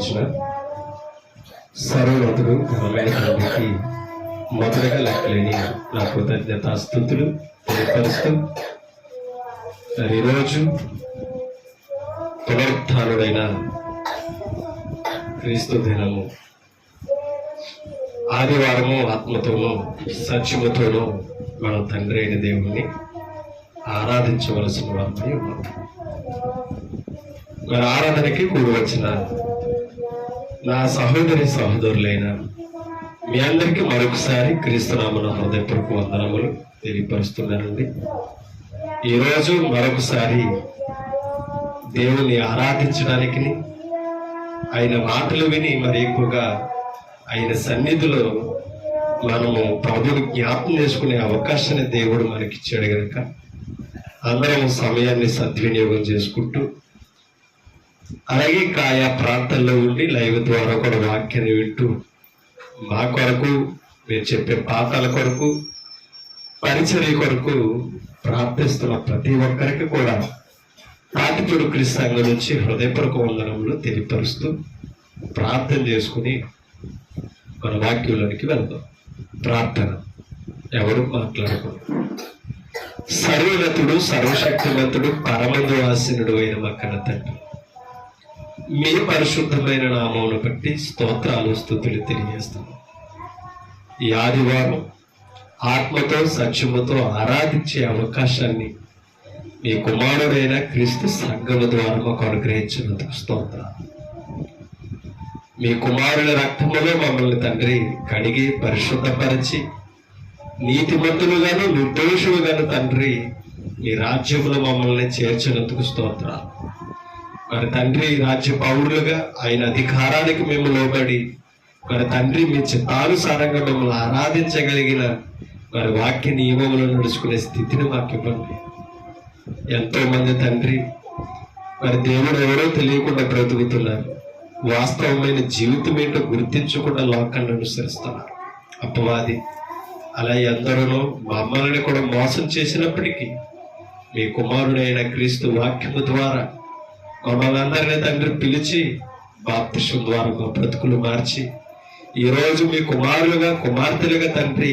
అనుగ్రహించిన సర్వోన్నతుడు ఘనమైన తండ్రికి మొదటగా లెక్కలేని నా కృతజ్ఞతాస్తుతులు తెలియపరుస్తూ ఈరోజు పునరుత్థానుడైన క్రీస్తు దినము ఆదివారము ఆత్మతోనూ సత్యముతోనూ మన తండ్రి అయిన దేవుణ్ణి ఆరాధించవలసిన వారిపై ఉన్నాం. మన ఆరాధనకి కూడి వచ్చిన నా సహోదరి సహోదరులైన మీ అందరికీ మరొకసారి క్రీస్తునామన హృదయపూర్వక వందనములు తెలియపరుస్తున్నానండి. ఈరోజు మరొకసారి దేవుని ఆరాధించడానికి, ఆయన మాటలు విని మరి ఎక్కువగా ఆయన సన్నిధిలో మనము ప్రభువుని జ్ఞాపకం చేసుకునే అవకాశాన్ని దేవుడు మనకిచ్చాడు కనుక అందరం సమయాన్ని సద్వినియోగం చేసుకుంటూ, అలాగే ఆయా ప్రాంతాల్లో ఉండి లైవ్ ద్వారా కూడా వాక్యాన్ని వింటూ మా కొరకు, మీరు చెప్పే పాఠాల కొరకు, పరిచర్య కొరకు ప్రార్థిస్తున్న ప్రతి ఒక్కరికి కూడా తాటిపూడి క్రీస్తు సంఘం నుంచి హృదయపూర్వక వందనములు తెలియపరుస్తూ ప్రార్థన చేసుకుని మన వాక్యంలోనికి వెళ్దాం. ప్రార్థన. ఎవరు మాట్లాడకూడదు. సర్వోన్నతుడు, సర్వశక్తివంతుడు, పరమందు వాసినుడు అయిన మా కన్న తండ్రి, మీ పరిశుద్ధమైన నామమును బట్టి స్తోత్రాలు స్తుతులు తెలియజేస్తాము. ఈ ఆదివారం ఆత్మతో సత్యముతో ఆరాధించే అవకాశాన్ని మీ కుమారుడైన క్రీస్తు సంఘము ద్వారా మాకు అనుగ్రహించినందుకు స్తోత్రాలు. మీ కుమారుల రక్తములో మమ్మల్ని తండ్రి కడిగి పరిశుద్ధపరిచి నీతిమంతులుగాను నిర్దోషులుగాను తండ్రి మీ రాజ్యములో మమ్మల్ని చేర్చినందుకు స్తోత్రాలు. మరి తండ్రి రాజ్య పౌరులుగా ఆయన అధికారానికి మేము లోబడి మరి తండ్రి మీ చిత్తానుసారంగా మిమ్మల్ని ఆరాధించగలిగిన మరి వాక్య నియమములు నడుచుకునే స్థితిని మాకు ఇవ్వండి. ఎంతో మంది తండ్రి మరి దేవుడు ఎవరో తెలియకుండా బ్రతుకుతున్నారు. వాస్తవమైన జీవితం ఏంటో గుర్తించకుండా లోకాన్ని అనుసరిస్తున్నారు అపవాది. అలా ఎందరో మమ్మల్ని కూడా మోసం చేసినప్పటికీ మీ కుమారుడైన క్రీస్తు వాక్యము ద్వారా మమ్మల్ని అందరినీ తండ్రి పిలిచి బాప్తిసం ద్వారా మా బ్రతుకులు మార్చి ఈరోజు మీ కుమారులుగా కుమార్తెలుగా తండ్రి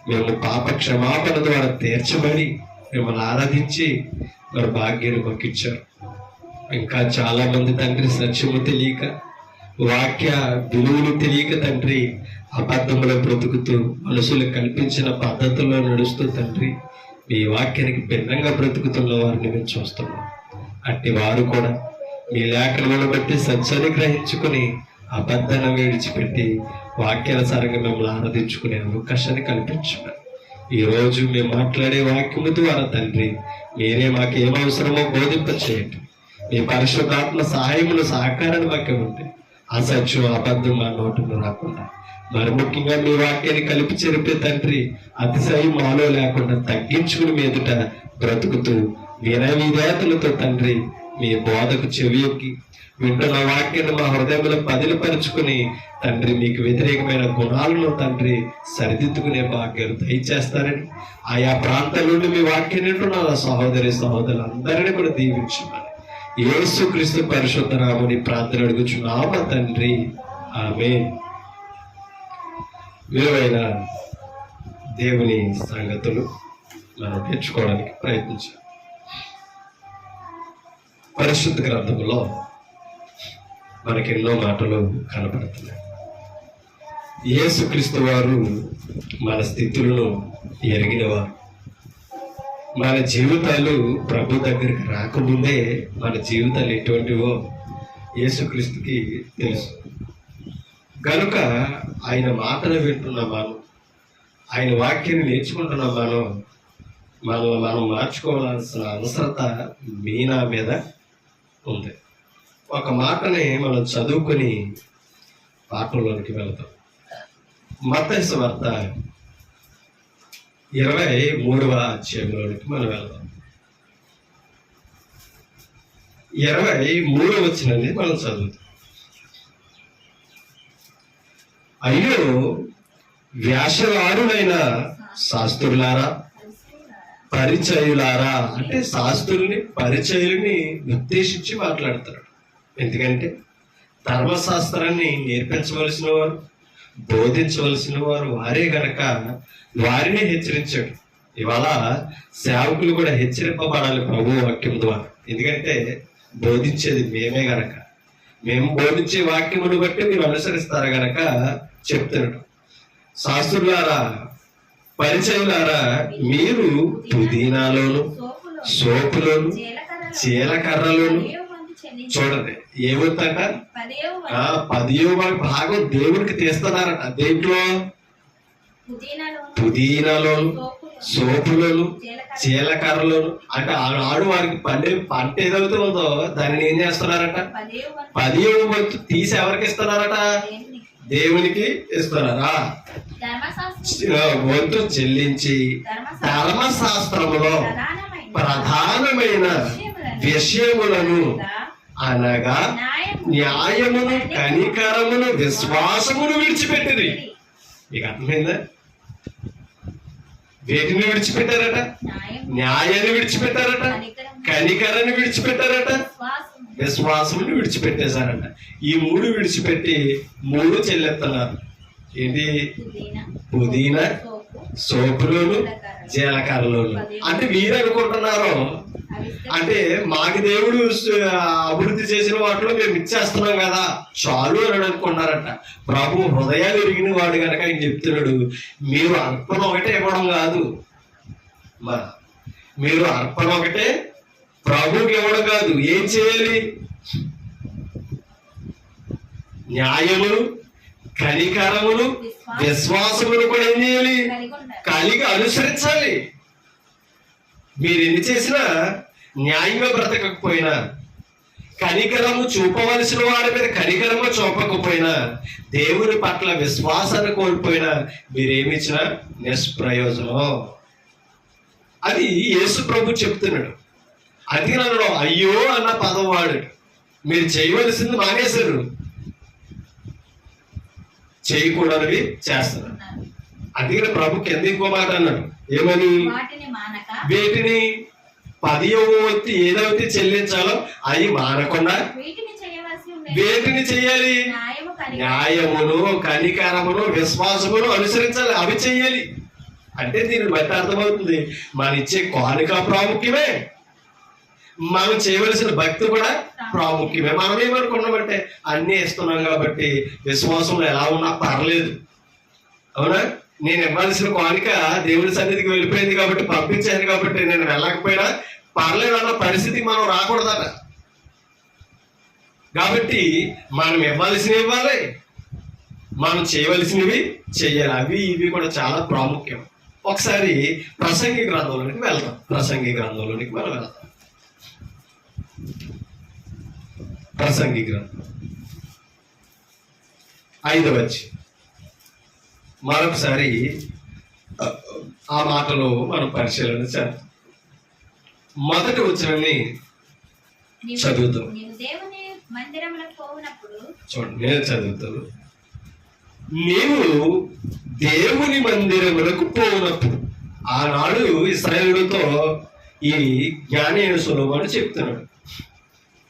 మేము పాప క్షమాపణ ద్వారా తీర్చబడి మిమ్మల్ని ఆరాధించి మరి భాగ్యాన్ని మొక్కిచ్చారు. ఇంకా చాలా మంది తండ్రి సత్యము తెలియక, వాక్య విలువలు తెలియక తండ్రి అబద్ధములో బ్రతుకుతూ మనుషులు కల్పించిన పద్ధతుల్లో నడుస్తూ తండ్రి మీ వాక్యానికి భిన్నంగా బ్రతుకుతున్న వారిని మేము చూస్తున్నాం. అట్టి వారు కూడా మీ లేఖలను బట్టి సత్యాన్ని గ్రహించుకుని అబద్ధాన్ని విడిచిపెట్టి వాక్యానుసారంగా మిమ్మల్ని ఆరాధించుకునే అవకాశాన్ని కల్పించుకున్నారు. ఈరోజు మేము మాట్లాడే వాక్యము ద్వారా తండ్రి మీరే మాకు ఏమవసరమో బోధింప చేయండి. మీ పరిశుద్ధాత్మ సహాయములు సహకారాన్ని మాకే ఉంటాయి. అసత్యం అబద్ధం మా నోటును రాకుండా, మరి ముఖ్యంగా మీ వాక్యాన్ని కలిపి చెరిపే తండ్రి అతిశయం మాలో లేకుండా తగ్గించుకుని మీదుట బ్రతుకుతూ వినయ విధేయతలతో తండ్రి మీ బోధకు చెవియొక్కి వింటున్న వాక్యాన్ని మా హృదయంలో పదిలపరుచుకుని తండ్రి మీకు వ్యతిరేకమైన గుణాలను తండ్రి సరిదిద్దుకునే భాగ్యాలు దయచేస్తారని ఆయా ప్రాంతాల నుండి మీ వాక్యాన్ని వింటున్న సహోదరి సహోదరులందరినీ కూడా దీవించమని యేసుక్రీస్తు పరిశుద్ధ నామమున ప్రార్థన అడుగుచున్నాము తండ్రి, ఆమేన్. విలువైన దేవుని సంగతులు మనం నేర్చుకోవడానికి ప్రయత్నించాం. పరిశుద్ధ గ్రంథంలో మనకి ఎన్నో మాటలు కనపడుతున్నాయి. యేసుక్రీస్తు వారు మన స్థితులను ఎరిగినవారు. మన జీవితాలు ప్రభు దగ్గరికి రాకముందే మన జీవితాలు ఎటువంటివో యేసుక్రీస్తుకి తెలుసు. కనుక ఆయన మాటలు వింటున్నాం మనం, ఆయన వాక్యాన్ని నేర్చుకుంటున్నాం మనం మార్చుకోవాల్సిన అవసరత నా మీద ఉంది. ఒక మాటని మనం చదువుకొని పాఠంలోనికి వెళ్తాం. మత్తయి సువార్త 23వ అధ్యాయంలోనికి మనం వెళ్దాం. 23వ వచనాన్ని మనం చదువుతాం. అయ్యో వ్యాసవారులైన శాస్త్రులారా, పరిచయులారా, అంటే శాస్త్రుల్ని పరిచయుల్ని ఉద్దేశించి మాట్లాడతాడు. ఎందుకంటే ధర్మశాస్త్రాన్ని నేర్పించవలసిన వారు, బోధించవలసిన వారు వారే గనక వారిని హెచ్చరించాడు. ఇవాళ సేవకులు కూడా హెచ్చరింపబడాలి ప్రభు వాక్యం ద్వారా. ఎందుకంటే బోధించేది మేమే గనక, మేము బోధించే వాక్యమును బట్టి మీరు అనుసరిస్తారు గనక చెప్తున్నాడు. శాస్త్రులారా, పరిచయులారా, మీరు పుదీనాలోను, సోపులోను, జీలకర్రలోను, చూడండి ఏమవుతుందట, 10వ భాగం దేవుడికి తీస్తున్నారట. దేంట్లో? పుదీనాలోను, సోపులోను, జీలకర్రలోను. అంటే ఆనాడు వారికి పంట ఏదైతే ఉందో దానిని ఏం చేస్తున్నారట, 10వ వంతు తీసి ఎవరికి ఇస్తున్నారట? దేవునికి ఇస్తున్నారా? వంతు చెల్లించి ధర్మశాస్త్రములో ప్రధానమైన విషయములను అనగా న్యాయమును, కనికరమును, విశ్వాసమును విడిచిపెట్టింది. మీకు అర్థమైందా? వేటిని విడిచిపెట్టారట? న్యాయాన్ని విడిచిపెట్టారట, కనికరాన్ని విడిచిపెట్టారట, విశ్వాసముని విడిచిపెట్టేశారట. ఈ 3 విడిచిపెట్టి 3 చెల్లెత్తున్నారు. ఏంటి? పుదీనా, సోపులోను, జీలకర్రలోను. అంటే వీరు అనుకుంటున్నారు అంటే మాకు దేవుడు అభివృద్ధి చేసిన వాటిలో మేము ఇచ్చేస్తున్నాం కదా చాలు అని అనుకున్నారట. ప్రభు హృదయాలు ఎరిగిన వాడు కనుక ఆయన చెప్తున్నాడు, మీరు అర్పణ ఒకటే ఇవ్వడం కాదు, మీరు అర్పణ ఒకటే ప్రభుకి ఇవ్వడం కాదు, ఏం చేయాలి? న్యాయమును, కనికరమును, విశ్వాసమును కూడా ఏం చేయాలి? కలిగి అనుసరించాలి. మీరు ఎన్ని చేసినా న్యాయంగా బ్రతకకపోయినా, కనికరము చూపవలసిన వారి మీద కనికరము చూపకపోయినా, దేవుని పట్ల విశ్వాసాన్ని కోల్పోయినా మీరేమిచ్చినా నిష్ప్రయోజనం. అది యేసు ప్రభు చెప్తున్నాడు. అది నన్ను అయ్యో అన్న పదం వాడు. మీరు చేయవలసింది మానేశారు, చేయకూడనివి చేస్తున్నారు. అందుకని ప్రభు కింద ఇంకో మాట అన్నాడు, ఏమని? వేటిని 10వ వంతు ఏదైతే చెల్లించాలో అవి మానకుండా వేటిని చేయాలి? న్యాయమును, కనికరమును, విశ్వాసమును అనుసరించాలి, అవి చెయ్యాలి. అంటే దీన్ని బట్టి అర్థమవుతుంది మనం ఇచ్చే కానుక ప్రాముఖ్యమే, మనం చేయవలసిన భక్తి కూడా ప్రాముఖ్యమే. మనం ఏమనుకున్నామంటే అన్నీ ఇస్తున్నాం కాబట్టి విశ్వాసంలో ఎలా ఉన్నా పర్లేదు, అవునా? నేను ఇవ్వాల్సిన కానుక దేవుని సన్నిధికి వెళ్ళిపోయింది కాబట్టి, పంపించాను కాబట్టి నేను వెళ్ళకపోయినా పర్లేదు అన్న పరిస్థితికి మనం రాకూడదట. కాబట్టి మనం ఇవ్వాల్సినవి ఇవ్వాలి, మనం చేయవలసినవి చెయ్యాలి. అవి ఇవి కూడా చాలా ప్రాముఖ్యం. ఒకసారి ప్రసంగి గ్రంథంలోనికి వెళ్తాం. ప్రసంగి గ్రంథంలోనికి మనం వెళ్తాం. ప్రసంగి గ్రంథం 5వ అధ్యాయం. మరొకసారి ఆ మాటలో మనం పరిశీలన చేద్దాం. మొదటి వచనాన్ని చదువుతాం. చూడండి, నేను చదువుతాను. నీవు దేవుని మందిరములకు పోవునప్పుడు. ఆనాడు ఇశ్రాయేలుతో ఈ జ్ఞాని అయిన సొలొమోను చెప్తున్నాడు.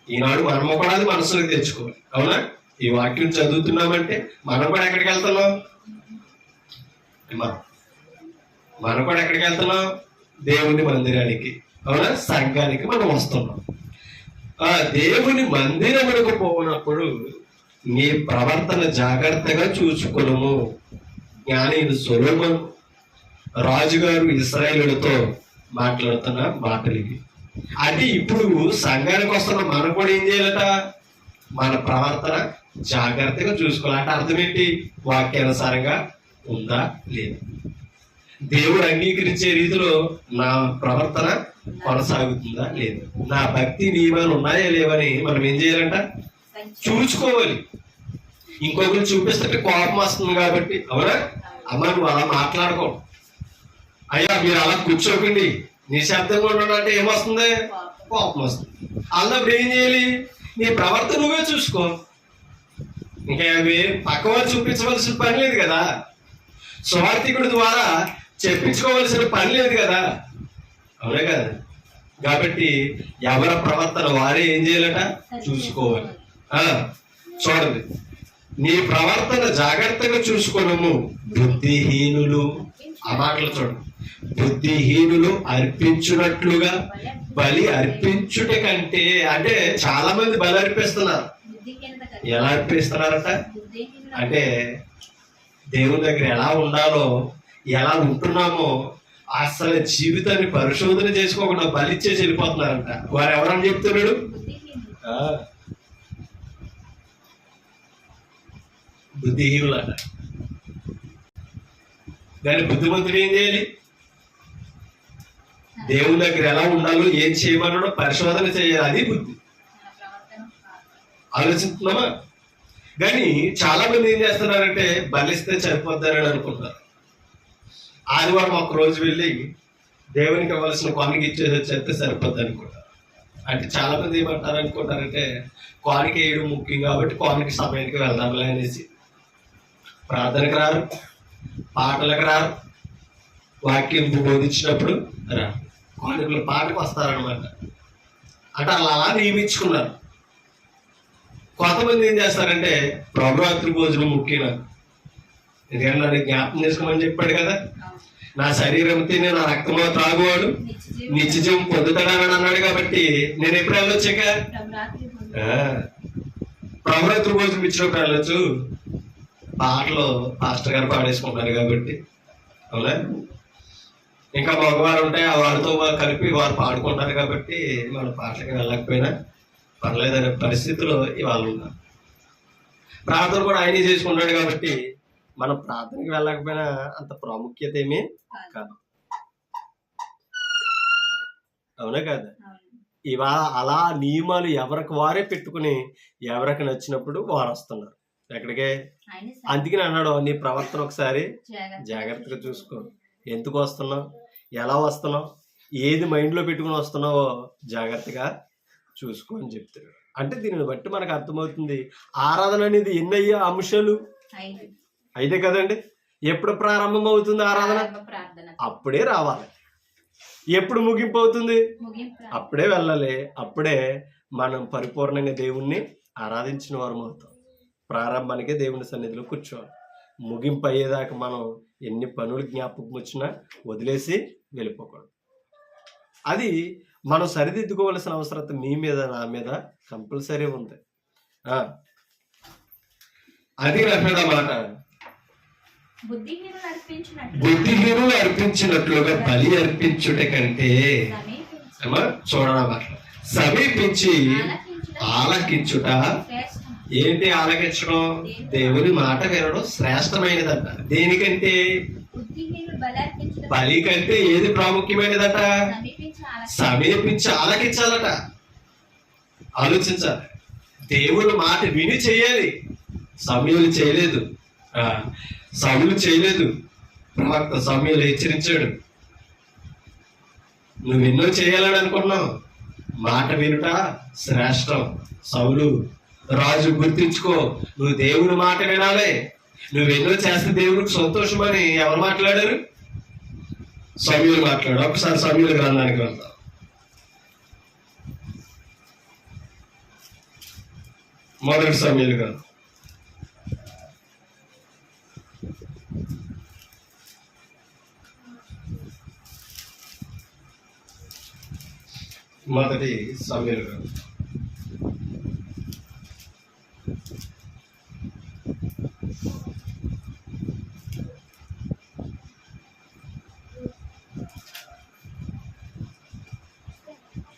ఈనాడు మనము కూడా అది మనసులోకి తెచ్చుకోవాలి, అవునా? ఈ వాక్యం చదువుతున్నామంటే మనం కూడా ఎక్కడికి వెళ్తున్నాం? మనం కూడా ఎక్కడికి వెళ్తున్నాం? దేవుని మందిరానికి, అవునా? సంఘానికి మనం వస్తున్నాం. ఆ దేవుని మందిరములకు పోయినప్పుడు నీ ప్రవర్తన జాగ్రత్తగా చూసుకునము. జ్ఞాని సొలొమోను రాజుగారు ఇశ్రాయేలుతో మాట్లాడుతున్న మాటలు ఇవి. అంటే ఇప్పుడు సంఘానికి వస్తున్న మనం కూడా ఏం చేయాలట? మన ప్రవర్తన జాగ్రత్తగా చూసుకోవాలి. అంటే అర్థం ఏంటి? వాక్యానుసారంగా ఉందా లేదా, దేవుడు అంగీకరించే రీతిలో నా ప్రవర్తన కొనసాగుతుందా లేదా, నా భక్తి నియమాలు ఉన్నాయా లేవని మనం ఏం చేయాలంట? చూసుకోవాలి. ఇంకొకరు చూపిస్తుంటే కోపం వస్తుంది కాబట్టి, అవునా? అమ్మ నువ్వు అలా మాట్లాడుకో, అయ్యా మీరు అలా కూర్చోకండి, నిశ్శబ్దంగా ఉండాలంటే ఏమొస్తుంది? కోపం వస్తుంది. అన్నప్పుడు ఏం చేయాలి? నీ ప్రవర్తన నువ్వే చూసుకో. ఇంకా పక్క వారు చూపించవలసిన పని లేదు కదా, సువార్థికుడి ద్వారా చెప్పించుకోవలసిన పని లేదు కదా, అవునే కదా? కాబట్టి ఎవరి ప్రవర్తన వారే ఏం చేయాలట? చూసుకోవాలి. చూడండి, నీ ప్రవర్తన జాగ్రత్తగా చూసుకొనుము, బుద్ధిహీనులు, ఆ మాటలు చూడండి, బుద్ధిహీనులు అర్పించున్నట్లుగా బలి అర్పించుట కంటే, అంటే చాలా మంది బలి అర్పిస్తున్నారు. ఎలా అర్పిస్తున్నారట అంటే దేవుని దగ్గర ఎలా ఉండాలో, ఎలా ఉంటున్నామో అసలు జీవితాన్ని పరిశోధన చేసుకోకుండా బలిచ్చేసి వెళ్ళిపోతున్నారంట. వారు ఎవరని చెప్తున్నాడు? బుద్ధిహీనులు అంట. దాని బుద్ధిమంతుడు ఏం చేయాలి? దేవుని దగ్గర ఎలా ఉండాలో, ఏం చేయమన్నాడో పరిశోధన చేయాలి. అది బుద్ధి. ఆలోచిస్తున్నామా? కానీ చాలా మంది ఏం చేస్తున్నారంటే బలిస్తే సరిపోద్దారని అనుకుంటారు. ఆదివారం ఒక రోజు వెళ్ళి దేవునికి ఇవ్వాల్సిన కానుక ఇచ్చేసి వచ్చేస్తే సరిపోద్ది అనుకుంటారు. అంటే చాలా మంది ఏమంటారు అనుకుంటారంటే కానుక వేయడం ముఖ్యం కాబట్టి కానుక సమయానికి వెళ్దాంలే అనేసి ప్రార్థనకు రారు, పాటలకు రారు, వాక్యం బోధించినప్పుడు రా, కానుకలు పాటకు వస్తారనమాట. అంటే అలా నియమించుకున్నారు. కొంతమంది ఏం చేస్తారంటే ప్రభురాత్రి భోజనం ముఖ్యం నాకు, ఎందుకంటే నన్ను జ్ఞాపకం చేసుకోమని చెప్పాడు కదా, నా శరీరం తిని నా రక్తమో త్రాగువాడు నిత్య జీవం పొందుతాడని అన్నాడు. కాబట్టి నేను ఎప్పుడు వెళ్ళొచ్చాక ప్రభురాత్రి భోజనం ఇచ్చినప్పుడు వెళ్ళొచ్చు. పాటలు పాస్టర్ గారు పాడేసుకుంటారు కాబట్టి, అవునా? ఇంకా మగవారు ఉంటే ఆ వారితో కలిపి వారు పాడుకుంటారు కాబట్టి మన పాటలకి వెళ్ళకపోయినా పర్లేదనే పరిస్థితిలో ఇవాళ ఉన్నారు. ప్రార్థన కూడా ఆయనే చేసుకుంటాడు కాబట్టి మనం ప్రార్థనకి వెళ్ళకపోయినా అంత ప్రాముఖ్యత ఏమీ కాదు. అవునా కాదు? ఇవాళ అలా నియమాలు ఎవరికి వారే పెట్టుకుని ఎవరికి నచ్చినప్పుడు వారు వస్తున్నారు. ఎక్కడికే? అందుకని అన్నాడు, నీ ప్రవర్తన ఒకసారి జాగ్రత్తగా చూసుకో. ఎందుకు వస్తున్నావు, ఎలా వస్తున్నావు, ఏది మైండ్లో పెట్టుకుని వస్తున్నావో జాగ్రత్తగా చూసుకో అని చెప్తాడు. అంటే దీనిని బట్టి మనకు అర్థమవుతుంది ఆరాధన అనేది ఎన్నయ్యా అంశాలు? 5 కదండి. ఎప్పుడు ప్రారంభం అవుతుంది ఆరాధన? అప్పుడే రావాలి. ఎప్పుడు ముగింపు అవుతుంది? అప్పుడే వెళ్ళాలి. అప్పుడే మనం పరిపూర్ణంగా దేవుణ్ణి ఆరాధించిన వారం అవుతాం. ప్రారంభానికే దేవుని సన్నిధిలో కూర్చోవాలి. ముగింపు అయ్యేదాకా మనం ఎన్ని పనులు జ్ఞాపకం వచ్చినా వదిలేసి వెళ్ళిపోకూడదు. అది మనం సరిదిద్దుకోవాల్సిన అవసరం మీ మీద, నా మీద కంపల్సరీ ఉంది. అది అన్నాడు మాట, బుద్ధిహీనులు అర్పించినట్లుగా బలి అర్పించుట కంటే, చూడడం సమీపించి ఆలకించుట. ఏంటి ఆలకించడం? దేవుని మాట వినడం శ్రేష్టమైనదట. దేనికంటే? బలి కంటే ఏది ప్రాముఖ్యమైనదట? సమీపించి ఆలకించాలట. ఆలోచించాలి. దేవుని మాట విని చేయాలి. సమూయేలు చేయలేదు, సౌలు చేయలేదు. ప్రవక్త సమూయేలు హెచ్చరించాడు, నువ్వు ఎన్నో చేయాలని అనుకున్నావు, మాట వినుట శ్రేష్టం. సౌలు రాజు గుర్తించుకో, నువ్వు దేవుని మాట వినాలి. నువ్వెన్నో చేస్తే దేవుడికి సంతోషమని ఎవరు మాట్లాడారు? సమూయేలు మాట్లాడు. ఒకసారి సమూయేలు గ్రంథానికి వెళ్తాం. మొదటి సమూయేలు గ్రంథం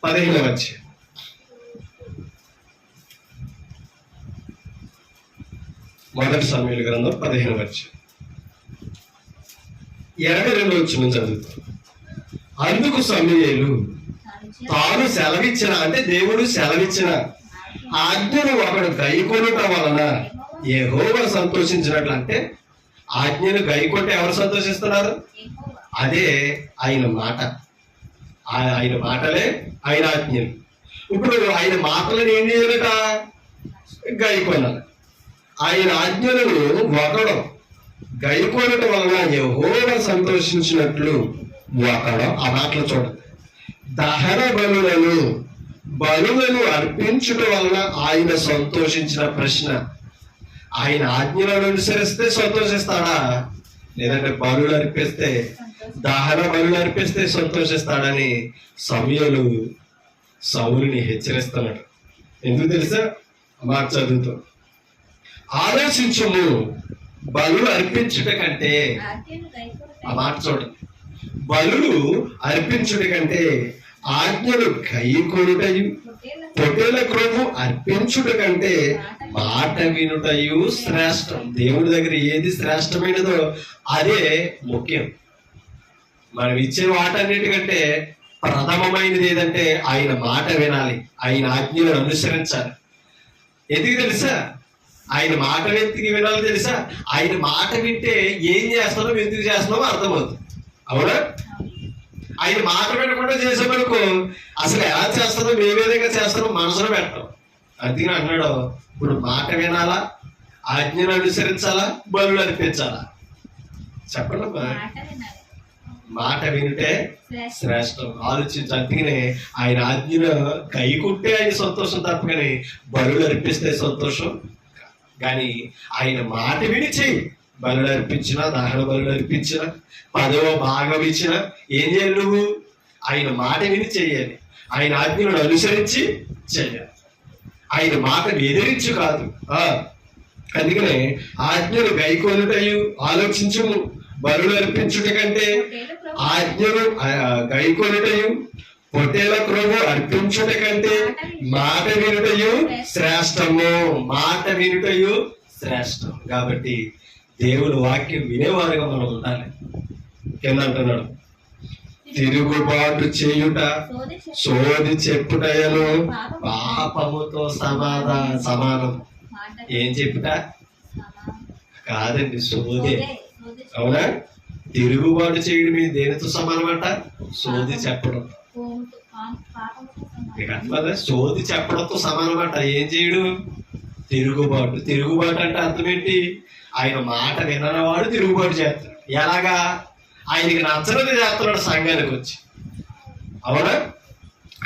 15వ అధ్యాయం. మొదటి సమూయేలు గ్రంథం 15వ అధ్యాయం 22వ వచనం చదువుతాం. అందుకు సమూయేలు తాను సెలవిచ్చిన, అంటే దేవుడు సెలవిచ్చిన ఆజ్ఞను ఒకడు గైకొనుట వలన యెహోవా సంతోషించినట్లు. అంటే ఆజ్ఞను గైకొంటే ఎవరు సంతోషిస్తున్నారు? అదే ఆయన మాట. ఆయన మాటలే ఆయన ఆజ్ఞలు. ఇప్పుడు ఆయన మాటలను ఏం చేయాలట? గైకొనాలి. ఆయన ఆజ్ఞలను ఒకడు గైకొనటం వలన యెహోవా సంతోషించినట్లు ఒకడు. ఆ మాటలు చూడండి. దహన బలులను బలులను అర్పించుట వలన ఆయన సంతోషించిన ప్రశ్న, ఆయన ఆజ్ఞలను అనుసరిస్తే సంతోషిస్తాడా, లేదంటే బలులు అర్పిస్తే, దహన బలులు అర్పిస్తే సంతోషిస్తాడని సమూయేలు సౌలుని హెచ్చరిస్తున్నాడు. ఎందుకు తెలుసా? మాట చదువుతాం. ఆలోచించము, బలులు అర్పించుట కంటే, ఆ మాట చూడండి, బలులు అర్పించుట కంటే ఆజ్ఞలు గైకొనుటయు, పొట్టేల క్రొవ్వు అర్పించుట కంటే మాట వినుటయు శ్రేష్టం. దేవుడి దగ్గర ఏది శ్రేష్టమైనదో అదే ముఖ్యం. మనం ఇచ్చే వాటన్నిటికంటే ప్రథమమైనది ఏదంటే ఆయన మాట వినాలి, ఆయన ఆజ్ఞలను అనుసరించాలి. ఎందుకు తెలుసా? ఆయన మాట ఎందుకు వినాలి తెలుసా? ఆయన మాట వింటే ఏం చేస్తున్నాం, ఎందుకు చేస్తున్నామో అర్థమవుతుంది. అవునా? ఆయన మాట వినకుండా చేసేమనుకో అసలు ఎలా చేస్తానో, ఏ విధంగా చేస్తానో మనసులో పెట్టడం. అందుకని అన్నాడు, ఇప్పుడు మాట వినాలా, ఆజ్ఞను అనుసరించాలా, బలులు అర్పించాలా? చెప్పండి. మాట వింటే శ్రేష్టం. ఆలోచించి. అందుకనే ఆయన ఆజ్ఞను కైకుంటే ఆయన సంతోషం తప్ప, కానీ బలులు అర్పిస్తే సంతోషం. కానీ ఆయన మాట విని చెయ్యి. బలులు అర్పించినా, దహన బలులు అర్పించినా, 10వ భాగం ఇచ్చినా ఏం చేయాలి? నువ్వు ఆయన మాట విని చెయ్యాలి, ఆయన ఆజ్ఞలను అనుసరించి చెయ్యాలి, ఆయన మాటను ఎదిరించు కాదు. అందుకనే ఆజ్ఞలు గైకొనుటయు, ఆలోచించుము, బలులు అర్పించుట కంటే ఆజ్ఞలు గైకొనుటయు, పొట్టేల క్రొవ్వు అర్పించుట కంటే మాట వినుటయు శ్రేష్టము. మాట వినుటయు శ్రేష్టం. కాబట్టి దేవుని వాక్యం వినేవారుగా మనం ఉండాలి. కింద అంటున్నాడు, తిరుగుబాటు చేయుట, సోది చెప్పుటయను పాపముతో సమానం. ఏం చెప్పుట కాదండి, సోదే. అవునా? తిరుగుబాటు చేయడం మీ దేనితో సమానం అంట? సోది చెప్పడం. సోది చెప్పడంతో సమానం అంట. ఏం చేయడు? తిరుగుబాటు. తిరుగుబాటు అంటే అర్థం ఏంటి? ఆయన మాట వినవాడు తిరుగుబాటు చేస్తాడు. ఎలాగా? ఆయనకి నచ్చనది చేస్తున్నాడు సంఘానికి వచ్చి. అవునా?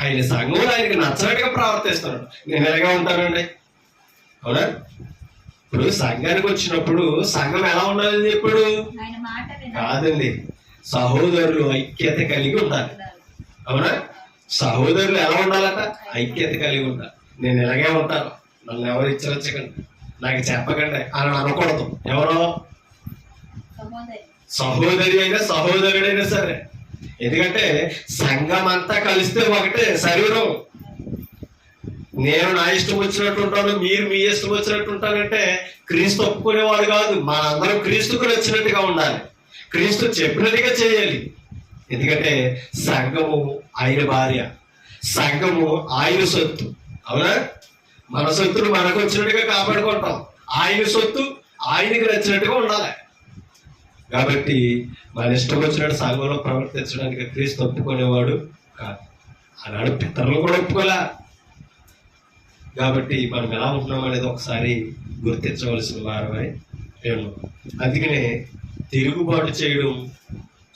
ఆయన సంఘంలో ఆయనకి నచ్చినట్టుగా ప్రవర్తిస్తున్నాడు. నేను ఎలాగా ఉంటానండి? అవునా? ఇప్పుడు సంఘానికి వచ్చినప్పుడు సంఘం ఎలా ఉండాలని చెప్పాడు? కాదండి, సహోదరులు ఐక్యత కలిగి ఉండాలి. అవునా? సహోదరులు ఎలా ఉండాలట? ఐక్యత కలిగి ఉండాలి. నేను ఇలాగే ఉంటాను, నన్ను ఎవరు ఇచ్చరచ్చకండి, నాకు చెప్పకండి అని అనకూడదు. ఎవరో సహోదరి అయినా సహోదరుడైనా సరే. ఎందుకంటే సంఘం అంతా కలిస్తే ఒకటే శరీరం. నేను నా ఇష్టం వచ్చినట్టు ఉంటాను, మీరు మీ ఇష్టం వచ్చినట్టు ఉంటానంటే క్రీస్తు ఒప్పుకునేవాడు కాదు. మనందరం క్రీస్తుకు నచ్చినట్టుగా ఉండాలి, క్రీస్తు చెప్పినట్టుగా చేయాలి. ఎందుకంటే సంఘము ఆయన భార్య, సంఘము ఆయన సొత్తు. అవునా? మన సొత్తును మనకు వచ్చినట్టుగా కాపాడుకుంటాం, ఆయన సొత్తు ఆయనకి నచ్చినట్టుగా ఉండాలి. కాబట్టి మన ఇష్టం వచ్చినట్టు సంఘంలో ప్రవర్తించడానికి క్రీస్తు ఒప్పుకునేవాడు కాదు. ఆనాడు పితరులు కూడా ఒప్పుకోలే. కాబట్టి మనం ఎలా ఉంటున్నాం అనేది ఒకసారి గుర్తించవలసిన వారమై నేను. అందుకనే తిరుగుబాటు చేయడం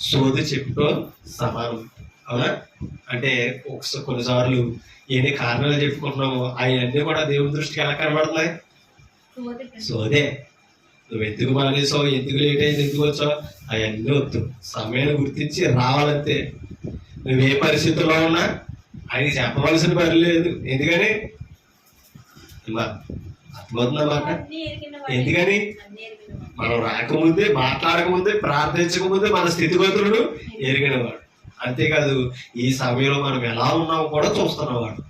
సోది చెప్పుతో సమానం. అవునా? అంటే కొన్నిసార్లు ఎన్ని కారణాలు చెప్పుకుంటున్నాము, అవన్నీ కూడా దేవుని దృష్టికి ఎలా కనబడుతున్నాయి? సోదే. నువ్వు ఎందుకు మానేసావు, ఎందుకు లేట్ అయింది, ఎందుకు వచ్చావు, అవన్నీ వద్దు. సమయాన్ని గుర్తించి రావాలంతే. నువ్వే పరిస్థితుల్లో ఉన్నా ఆయన చెప్పవలసిన పని లేదు. ఎందుకని? అర్థమవుతుందన్నమాట. ఎందుకని? మనం రాకముందే, మాట్లాడకముందే, ప్రార్థించకముందే మన స్థితిగతులను ఎరిగినవాడు. అంతేకాదు ఈ సమయంలో మనం ఎలా ఉన్నామో కూడా చూస్తున్నవాడు.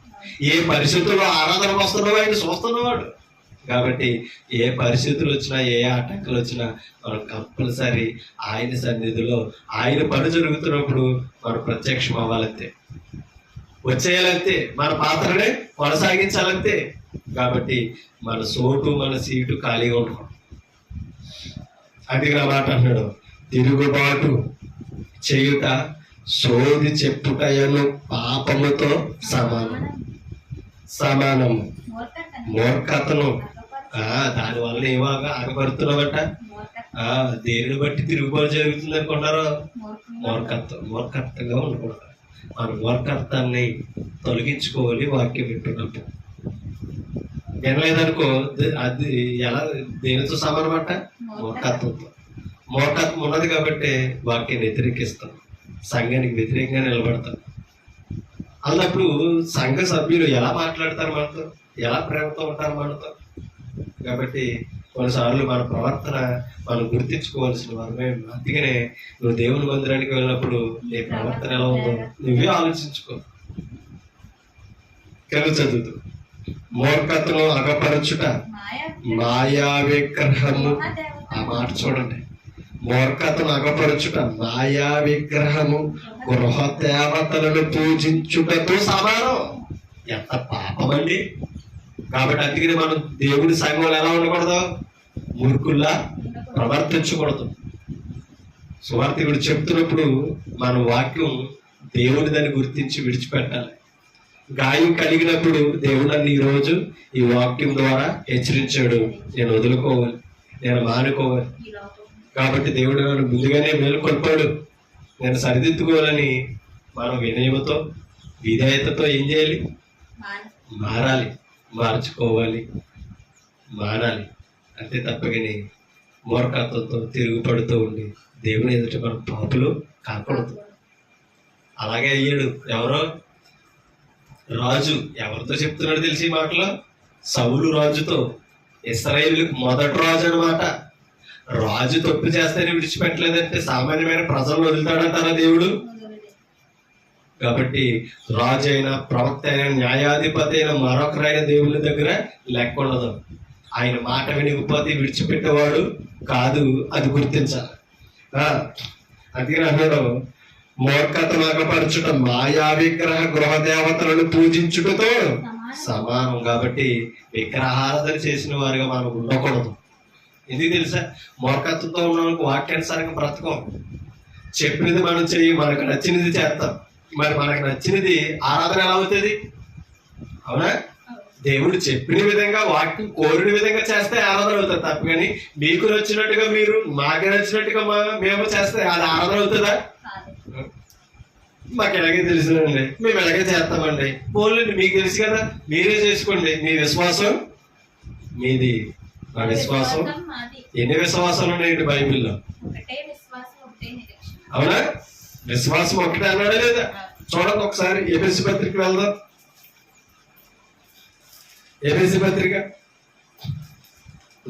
ఏ పరిస్థితుల్లో ఆరాధనకు వస్తున్నావో ఆయన చూస్తున్నవాడు. కాబట్టి ఏ పరిస్థితులు వచ్చినా, ఏ ఆటంకాలు వచ్చినా మనం కంపల్సరీ ఆయన సన్నిధిలో ఆయన పని జరుగుతున్నప్పుడు మనం ప్రత్యక్షం అవ్వాలంతే, వచ్చేయాలంతే, మన పాత్రనే కొనసాగించాలంతే. కాబట్టి మన సోటు, మన సీటు ఖాళీగా ఉండకూడదు. అందుకే మాట అంటున్నాడు, తిరుగుబాటు చేయుట, సోది చెప్పుటయను పాపముతో సమానము. మూర్ఖతను. దానివల్ల ఏమాగా ఆగబడుతున్నావట. దేనిని బట్టి తిరుగుబాటు జరుగుతుంది అనుకున్నారో? మూర్ఖత్వంగా ఉండకూడదు. మన మూర్ఖత్వాన్ని తొలగించుకోవాలి. వాక్యం వింటున్నప్పుడు వినలేదనుకో, అది ఎలా దేనితో సమానమాట? మూర్ఖత్వంతో. మూర్ఖత్వం ఉన్నది కాబట్టి వాక్యాన్ని వ్యతిరేకిస్తాం, సంఘానికి వ్యతిరేకంగా నిలబడతాం. అన్నప్పుడు సంఘ సభ్యులు ఎలా మాట్లాడతారు మనతో, ఎలా ప్రేమతో ఉంటారు మనతో. కాబట్టి కొన్నిసార్లు మన ప్రవర్తన మనం గుర్తించుకోవాల్సిన వారమే. అందుకనే నువ్వు దేవుని మందిరానికి వెళ్ళినప్పుడు నీ ప్రవర్తన ఎలా ఉందో నువ్వే ఆలోచించుకో. కలు చదువుతూ మూర్ఖతను అగపరచుట మాయా విగ్రహము, ఆ మాట చూడండి, మూర్ఖతను అగపరచుట మాయా విగ్రహము గృహ దేవతలను పూజించుటతో సమానం. ఎంత పాపమండి. కాబట్టి అందుకని మనం దేవుడి సంఘంలో ఎలా ఉండకూడదు? మూర్ఖుల్లా ప్రవర్తించకూడదు. సువార్తికుడు చెప్తున్నప్పుడు మన వాక్యం దేవుని దాన్ని గుర్తించి విడిచిపెట్టాలి. గాయం కలిగినప్పుడు దేవుడు నన్ను ఈరోజు ఈ వాక్యం ద్వారా హెచ్చరించాడు, నేను వదులుకోవాలి, నేను మానుకోవాలి. కాబట్టి దేవుడు నన్ను ముందుగానే మేలుకొల్పాడు, నేను సరిదిద్దుకోవాలని మనం వినయముతో విధేయతతో ఏం చేయాలి? మారాలి, మార్చుకోవాలి, మారాలి. అంతే తప్పగాని మూర్ఖత్వంతో తిరుగుపడుతూ ఉండి దేవుని ఎదుట మనం పాపులు కాకూడదు. అలాగే అయ్యాడు ఎవరో రాజు. ఎవరితో చెప్తున్నాడు తెలిసి మాటలో? సౌలు రాజుతో. ఇశ్రాయేలుకు మొదటి రాజు అనమాట. రాజు తప్పు చేస్తేనే విడిచిపెట్టలేదంటే సామాన్యమైన ప్రజలను వదులుతాడంటారా దేవుడు? కాబట్టి రాజు అయినా, ప్రవక్త అయినా, న్యాయాధిపతి అయినా, మరొకరైన దేవుని దగ్గర లెక్క ఉండదు. ఆయన మాట వినిగిపోతే విడిచిపెట్టేవాడు కాదు, అది గుర్తించాలి. అందుకని అన్నాడు, మూర్ఖతను అగపరచుట మాయా విగ్రహ గృహ దేవతలను పూజించుటతో సమానం. కాబట్టి విగ్రహారాధన చేసిన వారుగా మనం ఉండకూడదు. ఎందుకు తెలుసా? మూర్ఖత్వంతో ఉన్న వాక్యానుసారంగా బ్రతకం. చెప్పినది మనం చెయ్యి, మనకు నచ్చినది చేస్తాం. మరి మనకు నచ్చినది ఆరాధన ఎలా అవుతుంది? అవునా? దేవుడు చెప్పిన విధంగా, వాక్యం కోరిన విధంగా చేస్తే ఆరాధన అవుతుంది తప్ప. కానీ మీకు నచ్చినట్టుగా మీరు, మాకు నచ్చినట్టుగా మేము చేస్తే అది ఆరాధన అవుతుందా? మాకు ఎలాగే తెలుసునండి, మేము ఎలాగే చేస్తామండి. పోలండి, మీకు తెలుసు కదా, మీరే చేసుకోండి. మీ విశ్వాసం మీది, మా విశ్వాసం. ఎన్ని విశ్వాసాలు ఉన్నాయండి బైబిల్లో? అవునా? విశ్వాసం ఒకటే అన్నాడా లేదా? చూడండి ఒకసారి ఎఫెసీ పత్రిక వెళ్దాం. ఎఫెసీ పత్రిక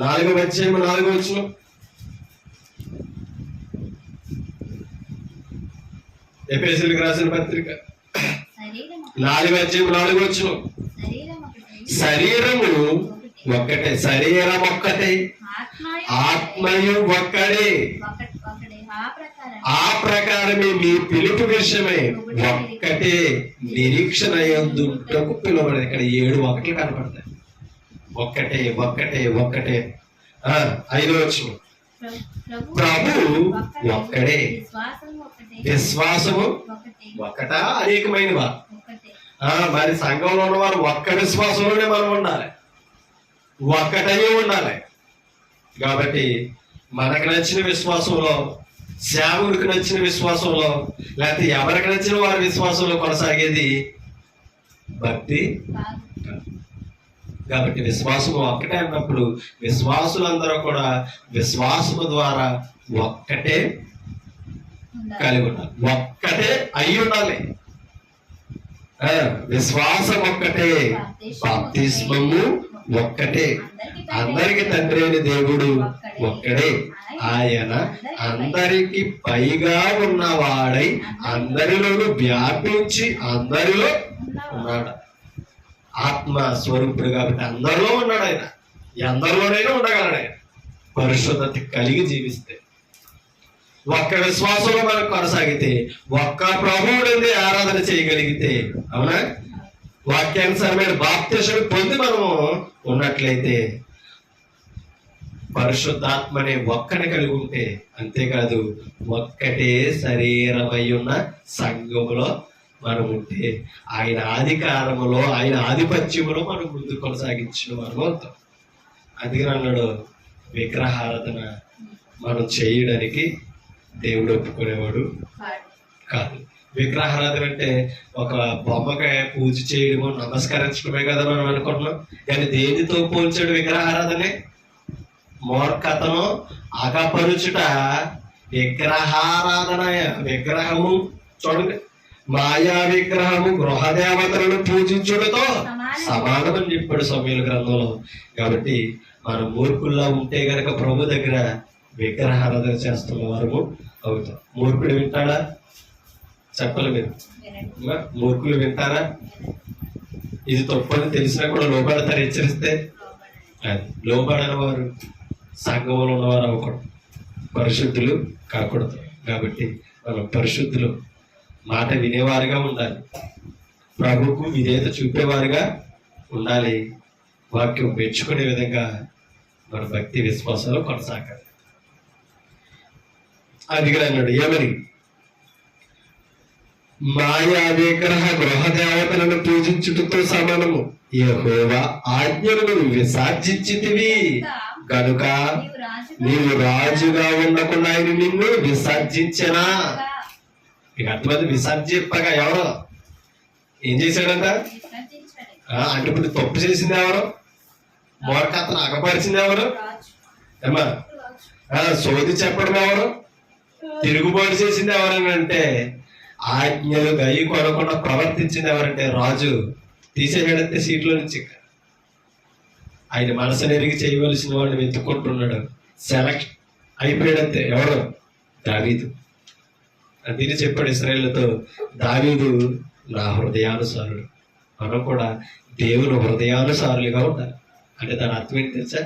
4వ అధ్యాయం 4వ వచనం. ఎఫెసీయులకు రాసిన పత్రిక 4వ అధ్యాయం 4వ వచనం. శరీరము ఒక్కటే, శరీరం ఒక్కటే, ఆత్మయు ఒక్కడే. ఆ ప్రకారమే మీ పిలుపు విషయమై ఒక్కటే నిరీక్షణ యందుటకు పిలువబడింది. ఇక్కడ 7 ఒకట్లు కనపడతాయి. ఒక్కటే, ఒక్కటే, ఒక్కటే. 5వ వచనం. ప్రభు ఒక్కడే, విశ్వాసము ఒక్కటా, అనేకమైనవా? మరి సంఘంలో ఉన్నవారు ఒక్క విశ్వాసంలోనే మనం ఉండాలి, ఒక్కటనే ఉండాలి. కాబట్టి మనకు నచ్చిన విశ్వాసంలో, సేవకుడికి నచ్చిన విశ్వాసంలో, లేకపోతే ఎవరికి నచ్చిన వారి విశ్వాసంలో కొనసాగేది భక్తి. కాబట్టి విశ్వాసము ఒక్కటే అన్నప్పుడు విశ్వాసులందరూ కూడా విశ్వాసము ద్వారా ఒక్కటే కలిగి ఉండాలి, ఒక్కటే అయి ఉండాలి. విశ్వాసం ఒక్కటే, బాప్తిస్మము ఒక్కటే, అందరికి తండ్రి అయిన దేవుడు ఒక్కడే. ఆయన అందరికి పైగా ఉన్నవాడై అందరిలోనూ వ్యాపించి అందరిలో ఉన్నాడు. ఆత్మ స్వరూపుడు కాబట్టి అందరిలో ఉన్నాడు. ఆయన ఎందరిలోనైనా ఉండగలడు. ఆయన పరిశుద్ధత కలిగి జీవిస్తే, ఒక్క విశ్వాసంలో మనం కొనసాగితే, ఒక్క ప్రభువుని ఆరాధన చేయగలిగితే, అవునా, వాక్యానుసారమైన బాప్తిస్మం పొంది మనము ఉన్నట్లయితే, పరిశుద్ధాత్మనే ఒక్కటి కలిగి ఉంటే, అంతేకాదు ఒక్కటే శరీరమై ఉన్న సంఘములో మనం ఉంటే, ఆయన అధికారములో, ఆయన ఆధిపత్యములో మనం ముందు కొనసాగించిన వారు అవుతాం. అందుకని అన్నాడు, విగ్రహారాధన మనం చేయడానికి దేవుడు ఒప్పుకునేవాడు కాదు. విగ్రహారాధన అంటే ఒక బొమ్మకి పూజ చేయడము నమస్కరించడమే కదా మనం అనుకుంటున్నాం. కానీ దేనితో పోల్చాడు విగ్రహారాధనే? మూర్ఖతను అగపరుచుట విగ్రహారాధన. విగ్రహము చూడండి, మాయా విగ్రహము గృహదేవతలను పూజించుటతో సమానమని చెప్పాడు సమూయేలు గ్రంథంలో. కాబట్టి మన మూర్ఖుల్లా ఉంటే గనక ప్రభు దగ్గర విగ్రహారాధన చేస్తున్న వారు అవుతాం. మూర్ఖుడు వింటాడా? చెప్పలు మీరు. మూర్ఖులు వింటారా? ఇది తప్పని తెలిసినా కూడా లోబడతారు. హెచ్చరిస్తే అది లోబడని వారు సంఘంలో ఉన్నవారు అవ్వకూడదు, పరిశుద్ధులు కాకూడదు. కాబట్టి మనం పరిశుద్ధులు, మాట వినేవారుగా ఉండాలి, ప్రభువుకు విధేయత చూపేవారుగా ఉండాలి, వాక్యం మెచ్చుకునే విధంగా మన భక్తి విశ్వాసాలు కొనసాగాలి. అందుకని అన్నాడు ఏమని? మాయా విగ్రహ గృహదేవతలను పూజించుటతో సమానము. యెహోవా ఆజ్ఞలను విసర్జించితివి కనుక నీవు రాజుగా ఉండకుండా ఆయన నిన్ను విసర్జించనా? ఇక అర్థమైంది. విసర్జింపగా ఎవరో ఏం చేశాడంట అంటే ఇప్పుడు తప్పు చేసింది ఎవరు? మూర్ఖతను అగపరిచింది ఎవరు? ఏమా సోది చెప్పడం ఎవరు? తిరుగుబాటు చేసింది ఎవరని అంటే ఆజ్ఞలు గై కొనకుండా ప్రవర్తించింది ఎవరంటే రాజు. తీసేయడంతే సీట్లో నుంచి. ఆయన మనసుని ఎరిగి చేయవలసిన వాడిని వెతుక్కుంటున్నాడు. సెలెక్ట్ అయిపోయాడంతే. ఎవరు? దావీదు. అందుకే చెప్పాడు ఇశ్రాయేలుతో, దావీదు నా హృదయానుసారుడు. మనం కూడా దేవుని హృదయానుసారులుగా ఉండాలి. అంటే దాని అర్థం ఏంటి తెలుసా?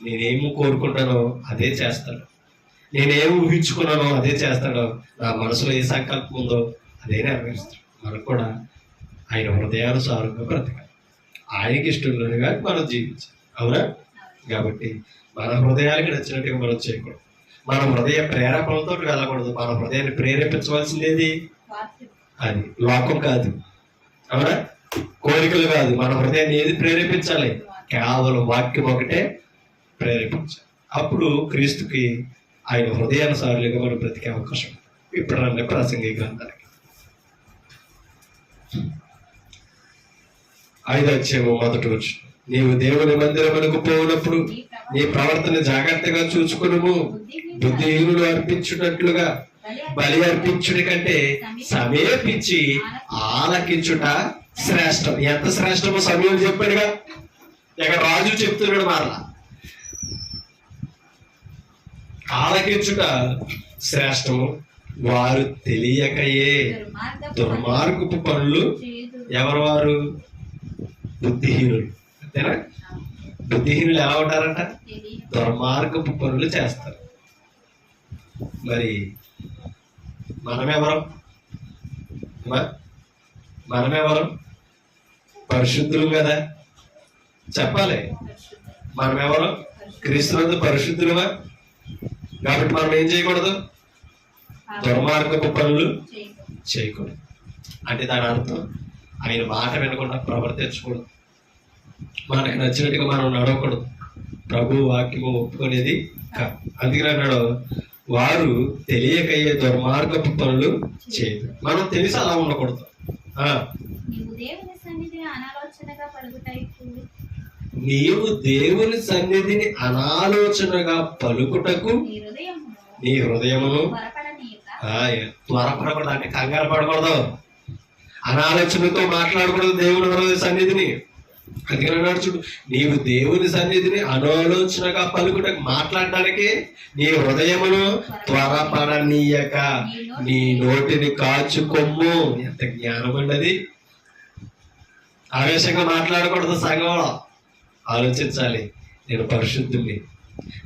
నేనేమి కోరుకుంటానో అదే చేస్తాను, నేనేమి ఊహించుకున్నానో అదే చేస్తాడో, నా మనసులో ఏ సంకల్పం ఉందో అదే నెరవేరుస్తాడు. మనకు కూడా ఆయన హృదయానుసారంగా బ్రతకాలి, ఆయనకి ఇష్టంలోనిగా మనం జీవించాలి. అవునా? కాబట్టి మన హృదయాలకి నచ్చినట్టుగా మనం చేయకూడదు. మన హృదయ ప్రేరేపణలతో వెళ్ళకూడదు. మన హృదయాన్ని ప్రేరేపించవలసిందేది అది లోకం కాదు. అవునా? కోరికలు కాదు. మన హృదయాన్ని ఏది ప్రేరేపించాలి? కేవలం వాక్యం ఒకటే ప్రేరేపించాలి. అప్పుడు క్రీస్తుకి ఆయన హృదయానుసారులుగా మనం బ్రతికే అవకాశం. ఇప్పుడు రండి ప్రసంగి గ్రంథానికి 5వ అధ్యాయము 1వ వచనం. నీవు దేవుని మందిరమునకు పోయినప్పుడు నీ ప్రవర్తన జాగ్రత్తగా చూసుకునుము. బుద్ధిహీనులు అర్పించున్నట్లుగా బలి అర్పించుడి కంటే సమీపించి ఆలకించుట శ్రేష్టం. ఎంత శ్రేష్టమో సమయం చెప్పాడుగా. ఇక రాజు చెప్తున్నాడు మరలా, ఆలకించుట శ్రేష్టము. వారు తెలియకయే దుర్మార్గపు పనులు. ఎవరు వారు? బుద్ధిహీనులు. అంతేనా? బుద్ధిహీనులు ఎలా ఉంటారంట? దుర్మార్గపు పనులు చేస్తారు. మరి మనమెవరం? మనమెవరం? పరిశుద్ధులు కదా చెప్పాలి. మనమెవరం? క్రీస్తునందు పరిశుద్ధులుగా. కాబట్టి మనం ఏం చేయకూడదు? దుర్మార్గపు పనులు చేయకూడదు. అంటే దాని అర్థం ఆయన మాట వినకుండా ప్రవర్తించకూడదు, మనకు నచ్చినట్టుగా మనం నడవకూడదు, ప్రభు వాక్యము ఒప్పుకునేది కాదు. అందుకని అన్నాడు, వారు తెలియకయ్యే దుర్మార్గపు పనులు చేయదు. మనం తెలిసి అలా ఉండకూడదు. నీవు దేవుని సన్నిధిని అనాలోచనగా పలుకుటకు నీ హృదయమును త్వరపడకూడదు. అంటే కంగారు పడకూడదు, అనాలోచనతో మాట్లాడకూడదు దేవుని సన్నిధిని. అందుకని అన్నాడు చూడు, నీవు దేవుని సన్నిధిని అనాలోచనగా పలుకుటకు, మాట్లాడడానికి నీ హృదయమును త్వరపడనీయక నీ నోటిని కాచుకొమ్ము. ఎంత జ్ఞానం అండి! ఆవేశంగా మాట్లాడకూడదు. సంఘంలో ఆలోచించాలి, నేను పరిశుద్ధుని,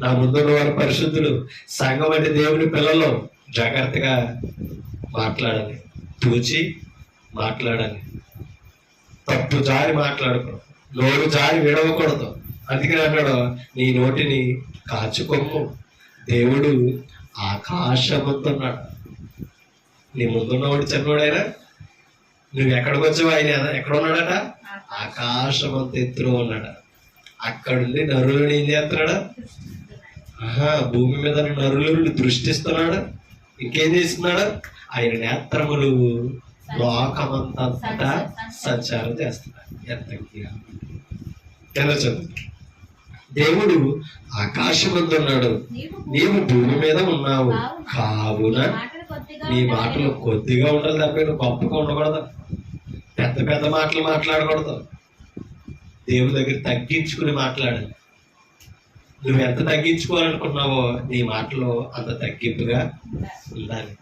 నా ముందున్న వారు పరిశుద్ధులు. సంఘం అంటే దేవుని పిల్లలు. జాగ్రత్తగా మాట్లాడాలి, తూచి మాట్లాడాలి, తప్పు జారి మాట్లాడకూడదు, నోరు జారి విడవకూడదు. అందుకని అన్నాడు, నీ నోటిని కాచుకొమ్ము. దేవుడు ఆకాశమంతున్నాడు. నీ ముందున్నవాడు చిన్నవాడైనా నువ్వు ఎక్కడికి వచ్చావు, ఆయన ఎక్కడ ఉన్నాడట? ఆకాశమంత ఎత్తులో ఉన్నాడు. అక్కడుండి నరులను ఏం చేస్తున్నాడా? భూమి మీద నరులను దృష్టిస్తున్నాడు. ఇంకేం చేస్తున్నాడు? ఆయన నేత్రములు లోకమంతా సంచారం చేస్తున్నాయి. ఎంత కింద చదువు. దేవుడు ఆకాశమందున్నాడు, నీవు భూమి మీద ఉన్నావు, కావున నీ మాటలు కొద్దిగా ఉండాలి తప్ప నువ్వు గొప్పగా ఉండకూడదు, పెద్ద పెద్ద మాటలు మాట్లాడకూడదు. దేవుడి దగ్గర తగ్గించుకుని మాట్లాడాలి. నువ్వు ఎంత తగ్గించుకోవాలనుకున్నావో నీ మాటలో అంత తగ్గింపుగా ఉండాలి.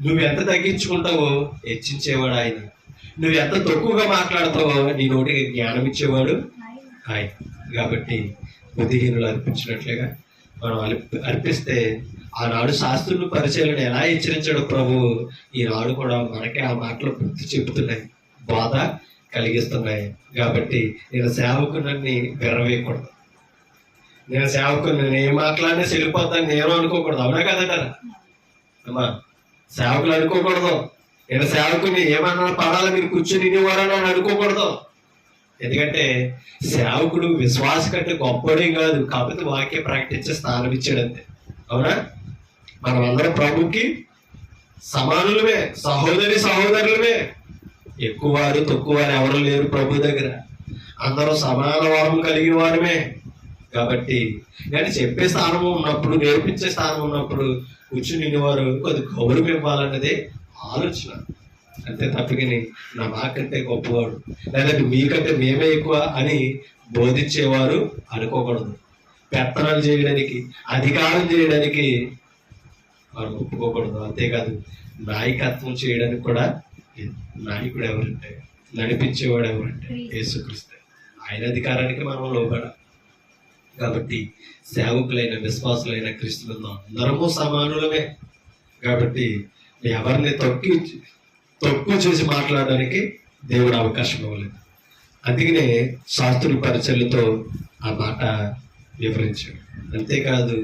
నువ్వు ఎంత తగ్గించుకుంటావో హెచ్చించేవాడు ఆయన. నువ్వు ఎంత తక్కువగా మాట్లాడతావో నీ నోటికి జ్ఞానం ఇచ్చేవాడు ఆయన. కాబట్టి బుద్ధిహీనులు అర్పించినట్లుగా మనం అర్పిస్తే ఆనాడు శాస్త్రులు పరిచయాలను ఎలా హెచ్చరించాడు ప్రభు, ఈనాడు కూడా మనకే ఆ మాటలు గుర్తు చెబుతున్నాయి, బాధ కలిగిస్తున్నాయి. కాబట్టి నేను సేవకుని విర్రవేయకూడదు, నేను సేవకుని నేను ఏం మాట్లాడినా చెల్లిపోతాను నేను అనుకోకూడదు. అవునా కదంటారా అమ్మా? సేవకులు అనుకోకూడదు నేను సేవకుని ఏమన్నా పడాలి మీరు కూర్చొని ఇనివారని అని అనుకోకూడదు. ఎందుకంటే సేవకుడు విశ్వాస కంటే గొప్పడేం కాదు, కాకపోతే వాక్య ప్రకటించే స్థానం ఇచ్చాడంతే. అవునా? మనం అందరం ప్రభుకి సమానులమే, సహోదరులమే. ఎక్కువవారు తక్కువవారు ఎవరు లేరు ప్రభు దగ్గర, అందరూ సమాన వరం కలిగిన వారమే. కాబట్టి కానీ చెప్పే స్థానం ఉన్నప్పుడు, నేర్పించే స్థానం ఉన్నప్పుడు కూర్చుని వారు కొద్ది గౌరవం ఇవ్వాలన్నదే ఆలోచన. అంతే తప్పకని నా మాకంటే గొప్పవాడు లేదంటే మీకంటే మేమే ఎక్కువ అని బోధించేవారు అనుకోకూడదు. పెత్తనాలు చేయడానికి, అధికారం చేయడానికి వారు ఒప్పుకోకూడదు. అంతేకాదు నాయకత్వం చేయడానికి కూడా నాయకుడు ఎవరంటే, నడిపించేవాడు ఎవరంటే యేసుక్రీస్తు. ఆయన అధికారానికి మనం లోబడాలి. కాబట్టి సేవకులైన విశ్వాసులైన క్రీస్తులందు అందరము సమానులమే. కాబట్టి ఎవరిని తక్కువ చేసి మాట్లాడడానికి దేవుడు అవకాశం ఇవ్వలేదు. అందుకనే శాస్త్రుల పరిచర్లతో ఆ మాట వివరించాడు. అంతేకాదు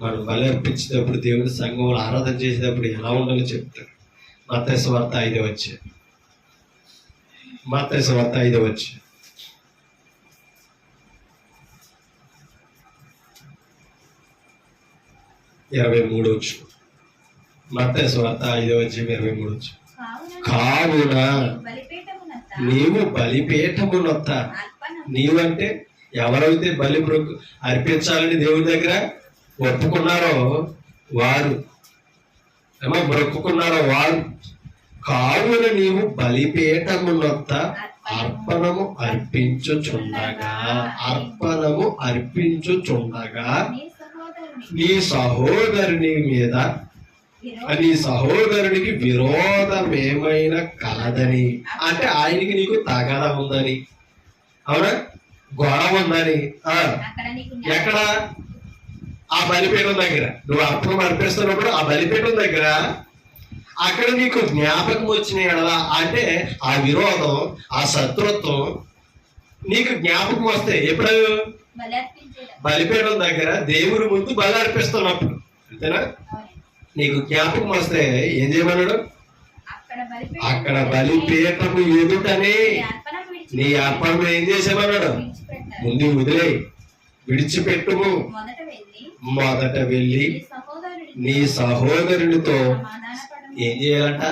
మనం బలి అర్పించేటప్పుడు, దేవుడి సంఘంలో ఆరాధన చేసేటప్పుడు ఎలా ఉండాలో చెప్తాడు. మత్తయి సువార్త 5వ అధ్యాయం, మత్తయి సువార్త 5వ అధ్యాయం 23వ వచనం. మత్తయి సువార్త 5వ అధ్యాయం 23వ వచనం. కావున నీవు బలిపీఠమునొద్ద, నీవంటే ఎవరైతే బలి అర్పించాలని దేవుడి దగ్గర ఒప్పుకున్నారో వారు, మొక్కుకున్నారో వారు, కావున నీవు బలిపీఠమునొద్ద అర్పణము అర్పించుచుండగా నీ సహోదరుని మీద, నీ సహోదరునికి విరోధమేమైనా కలదని, అంటే ఆయనకి నీకు తగద ఉందని, అవునా, గొడవ ఉందని, ఎక్కడ? ఆ బలిపీఠం దగ్గర. నువ్వు అర్పణం అర్పిస్తున్నప్పుడు ఆ బలిపీఠం దగ్గర అక్కడ నీకు జ్ఞాపకం వచ్చిన ఎడలా, అంటే ఆ విరోధం, ఆ శత్రుత్వం నీకు జ్ఞాపకం వస్తే ఎప్పుడు? బలిపీఠం దగ్గర దేవుని ముందు బలి అర్పిస్తున్నప్పుడు, అంతేనా? నీకు జ్ఞాపకం వస్తే ఏం చేయమన్నాడు? అక్కడ బలిపీఠము ఎదుటనే నీ అర్పణం ఏం చేసేమన్నాడు? ముందు వదిలే, విడిచిపెట్టుము, మొదట వెళ్ళి నీ సహోదరునితో ఏం చేయాలంట?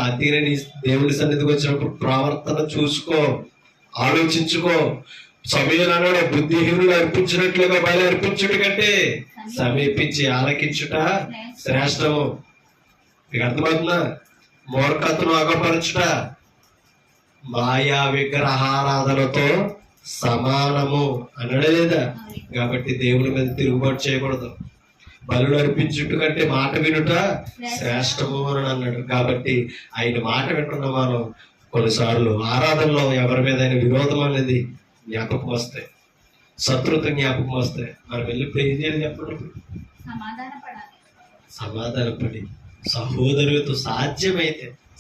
అందుకనే నీ దేవుడి సన్నిధికి వచ్చినప్పుడు ప్రవర్తన చూసుకో, ఆలోచించుకో. సమయం అన్నాడు, బుద్ధిహీనులు అర్పించినట్లుగా బలి అర్పించుట కంటే సమీపించి ఆలకించుట శ్రేష్టము. మీకు అర్థమవుతుందా? మూర్ఖతను అగపరచుట మాయా విగ్రహారాధనతో సమానము అనడే లేదా? కాబట్టి దేవుని మీద తిరుగుబాటు చేయకూడదు. బలులు అర్పించుట కంటే మాట వినుట శ్రేష్టము అని అన్నాడు. కాబట్టి ఆయన మాట వింటున్న మనం కొన్నిసార్లు ఆరాధనలో ఎవరి మీద విరోధం అనేది జ్ఞాపకం వస్తాయి, శత్రుత జ్ఞాపకం వస్తాయి. మనం వెళ్ళి ఏం చేయాలి చెప్పండి? సమాధానపడి సహోదరులతో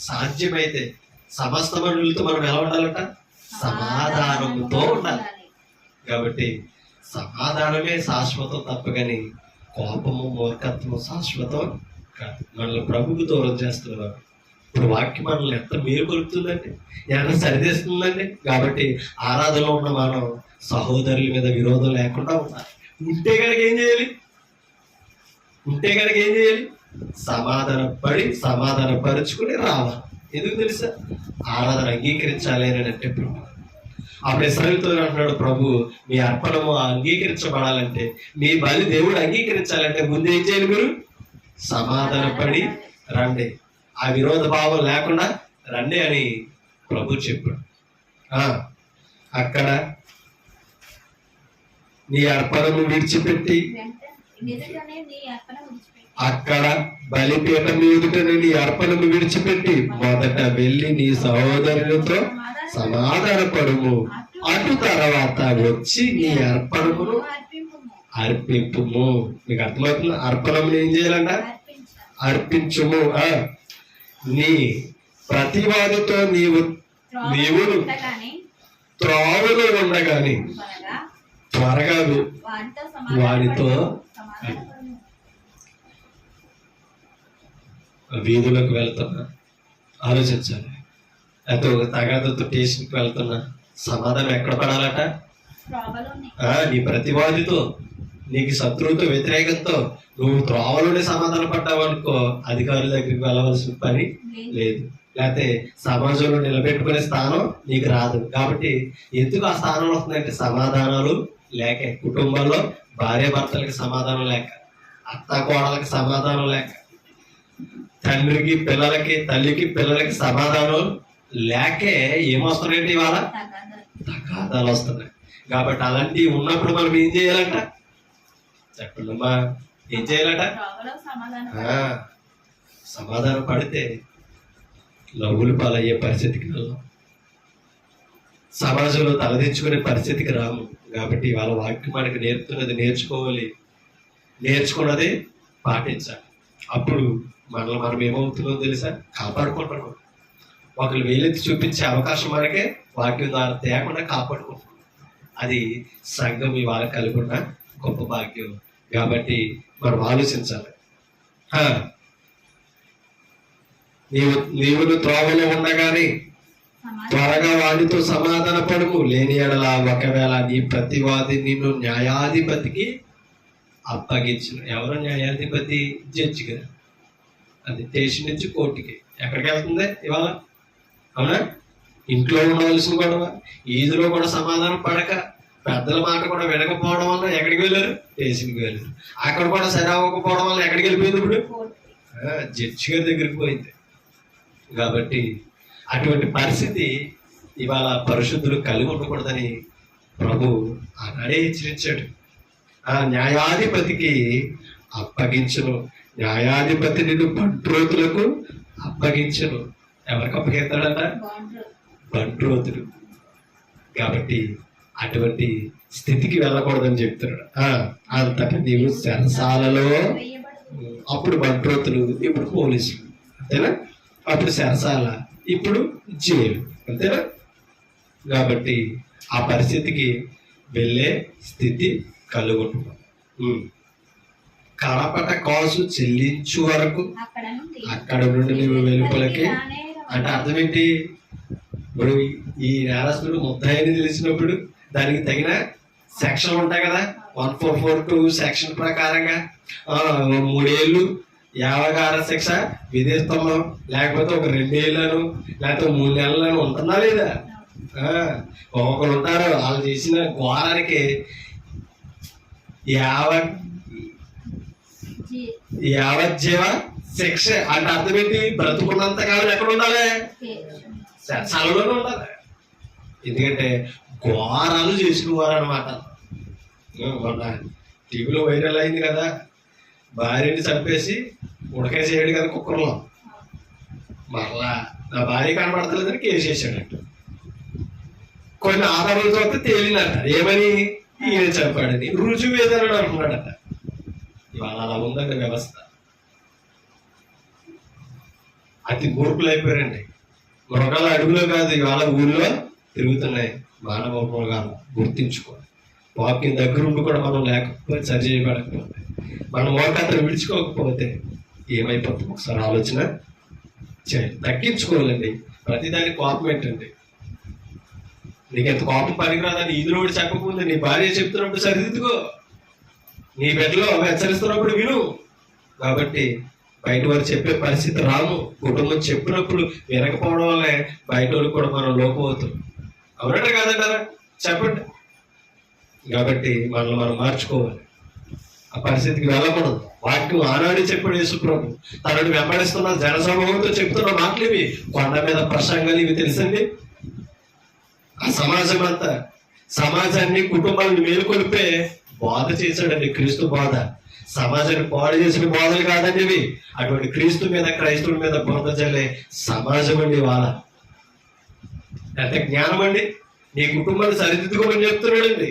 సాధ్యమైతే సమస్త మనులతో మనం ఎలా ఉండాలట? సమాధానంతో ఉండాలి. కాబట్టి సమాధానమే శాశ్వతం తప్ప కానీ కోపము, మూర్ఖత్వము శాశ్వతం కాదు. మనల్ని ప్రభుకు దూరం చేస్తున్నారు. ఇప్పుడు వాక్యం మనల్ని ఎంత మేలు కొలుపుతుందండి, ఎంత సరిదేస్తుందండి. కాబట్టి ఆరాధనలో ఉన్న మనం సహోదరుల మీద విరోధం లేకుండా ఉండాలి. ఉంటే కనుక ఏం చేయాలి? సమాధానపరుచుకుని రావాలి. ఎందుకు తెలుసా? ఆరాధన అంగీకరించాలి అని అంటే అప్పుడు ఇశ్రాయేలుతో అంటున్నాడు ప్రభు, మీ అర్పణము అంగీకరించబడాలంటే, మీ బలి దేవుడు అంగీకరించాలంటే ముందు ఏం చేయాలి? మీరు సమాధానపడి రండి, ఆ విరోధ భావం లేకుండా రండి అని ప్రభు చెప్పాడు. అక్కడ నీ అర్పణము విడిచిపెట్టి, అక్కడ బలిపీఠం ఎదుటనే నీ అర్పణము విడిచిపెట్టి మొదట వెళ్ళి నీ సహోదరులతో సమాధానపడుము, అటు తర్వాత వచ్చి నీ అర్పణమును అర్పింపుము. మీకు అర్థమవుతుంది? అర్పణమును ఏం చేయాలంట? అర్పించుము. నీ ప్రతివాదితో నీవు త్రోవలో ఉండగాని త్వరగా వారితో వీధులకు వెళ్తున్నా, ఆలోచించాలి. అయితే ఒక తగాదతో స్టేషన్కి వెళ్తున్నా, సమాధానం ఎక్కడ పడాలట? నీ ప్రతివాదితో, నీకు శత్రువుతో, వ్యతిరేకంతో నువ్వు త్రోవలోనే సమాధానం పడ్డావు అనుకో, అధికారుల దగ్గరికి వెళ్ళవలసిన పని లేదు, లేకపోతే సమాజంలో నిలబెట్టుకునే స్థానం నీకు రాదు. కాబట్టి ఎందుకు ఆ స్థానం వస్తుందంటే సమాధానాలు లేక, కుటుంబంలో భార్య భర్తలకి సమాధానం లేక, అత్త కోడలకి సమాధానం లేక, తండ్రికి పిల్లలకి, తల్లికి పిల్లలకి సమాధానం లేకే ఏమొస్తున్నాయంటే ఇవాళ తగాదాలు వస్తున్నాయి. కాబట్టి అలాంటివి ఉన్నప్పుడు మనం ఏం చేయాలంట? చెప్పండమ్మా, ఏం చేయాలట? సమాధానం పడితే లవ్వులు పాలయ్యే పరిస్థితికి వెళ్ళాం, సమాజంలో తలదించుకునే పరిస్థితికి రాము. కాబట్టి వాళ్ళ వాక్యం మనకి నేర్పుతున్నది నేర్చుకోవాలి, నేర్చుకున్నది పాటించాలి. అప్పుడు మనం ఏమవుతుందో తెలుసా? కాపాడుకుంటున్నాం. ఒకళ్ళు వేలెత్తి చూపించే అవకాశం మనకే వాక్యం ద్వారా తేకుండా కాపాడుకుంటున్నాం. అది సంఘం ఇవాళ కలిగి ఉన్న గొప్ప భాగ్యం. కాబట్టి మనం ఆలోచించాలి. నీవు త్రోవలో ఉండగానే త్వరగా వాడితో సమాధాన పడుము, లేని ఎడల ఒకవేళ నీ ప్రతివాది నిన్ను న్యాయాధిపతికి అప్పగించిన. ఎవరు న్యాయాధిపతి? జడ్జి గారు. అది స్టేషన్ నుంచి కోర్టుకి ఎక్కడికి వెళ్తుంది ఇవాళ? అవునా? ఇంట్లో ఉండవలసిన గొడవ, ఈదులో కూడా సమాధానం పడక, పెద్దల మాట కూడా వినకపోవడం వల్ల ఎక్కడికి వెళ్ళారు? స్టేషన్కి వెళ్ళారు. అక్కడ కూడా సరి అవ్వకపోవడం వల్ల ఎక్కడికి వెళ్ళిపోయింది? ఇప్పుడు జడ్జి గారి దగ్గరికి పోయింది. కాబట్టి అటువంటి పరిస్థితి ఇవాళ పరిశుద్ధులు కలిగి ఉండకూడదని ప్రభు ఆనాడే హెచ్చరించాడు. ఆ న్యాయాధిపతికి అప్పగించును, న్యాయాధిపతి నిన్ను బంట్రోతులకు అప్పగించును. ఎవరికి అప్పగిస్తాడంట? బంట్రోతులు. కాబట్టి అటువంటి స్థితికి వెళ్ళకూడదని చెప్తున్నాడు. అంతటా నీవు చెరసాలలో, అప్పుడు బంట్రోతులు, ఇప్పుడు పోలీసులు, అంతేనా? అప్పుడు చెరసాల, ఇప్పుడు జైలు, అంతేనా? కాబట్టి ఆ పరిస్థితికి వెళ్ళే స్థితి కలుగుతున్నాం. కడపట కాసు చెల్లించు వరకు అక్కడ నుండి నువ్వు వెలుపలకి. అంటే అర్థం ఏంటి? ఇప్పుడు ఈ నేరస్తుడు ముద్దాయిని తెలిసినప్పుడు దానికి తగిన సెక్షన్లు ఉంటాయి కదా, 1442 సెక్షన్ ప్రకారంగా 3 ఏళ్ళు యావగార శిక్ష విధిస్తాము, లేకపోతే ఒక 2 ఏళ్ళను, లేకపోతే 3 నెలలను ఉంటుందా లేదా? ఒకరు ఉంటారు, వాళ్ళు చేసిన ఘోరానికి యావజ్జీవ శిక్ష. అంటే అర్థం ఏంటి? బ్రతుకున్నంత కాలం ఎక్కడ ఉండాలి? సెలవులోనే ఉండాలి. ఎందుకంటే ఘోరాలు చేసిన వారు అనమాట. టీవీలో వైరల్ అయింది కదా, భార్యని చంపేసి ఉడకేసేయడు కదా కుక్కర్లో, మరలా నా భార్య కనబడతలేదని కేసు వేసాడంట. కొన్ని ఆధారాల తర్వాత తేలినట, ఏమని? ఈయన చంపాడని. రుజువు ఏదన్నాడు అనుకున్నాడట. ఇవాళ అలా ఉందండి వ్యవస్థ. అతి మూర్ఖులు అయిపోయారండి. మృగాల అడుగులో కాదు, ఇవాళ ఊళ్ళో తిరుగుతున్నాయి మానవ మృగాలు. గుర్తించుకోవాలి. వాకింగ్ దగ్గరుండి కూడా మనం లేకపోతే సరి చేయబడకపోతే, మనం మూర్ఖతను విడుచుకోకపోతే ఏమైపోతుంది? ఒకసారి ఆలోచన చేయాలి. తగ్గించుకోవాలండి. ప్రతిదానికి కోపం ఏంటండి? నీకు ఎంత కోపం పనికిరాదని ఈదులో కూడా చెప్పకముందు నీ భార్య చెప్తున్నప్పుడు సరిదిద్దుకో, నీ బిడ్డలో హెచ్చరిస్తున్నప్పుడు విను. కాబట్టి బయట వారు చెప్పే పరిస్థితి రాము. కుటుంబం చెప్పినప్పుడు వినకపోవడం వల్లే బయట వాళ్ళకి కూడా మనం లోపం అవుతాం. అవునంటే కాదంటారా? చెప్పండి. కాబట్టి మనల్ని మనం మార్చుకోవాలి, ఆ పరిస్థితికి వెళ్ళకూడదు. వాక్యం ఆనాడే చెప్పాడు యేసుప్రభు. తనను వెంబడిస్తున్న జనసమూహంతో చెప్తున్న మాటలు ఇవి, కొండ మీద ప్రసంగాలు ఇవి. తెలుసండి, ఆ సమాజం అంతా, సమాజాన్ని, కుటుంబాన్ని మేలుకొల్పే బోధ చేశాడండి క్రీస్తు బోధ. సమాజాన్ని పాడు చేసిన బోధలు కాదండి ఇవి. అటువంటి క్రీస్తు మీద, క్రైస్తవుల మీద బోధ చల్లే సమాజం అండి వాళ్ళ. ఎంత జ్ఞానం అండి! నీ కుటుంబాన్ని సరిదిద్దుకోమని చెప్తున్నాడండి.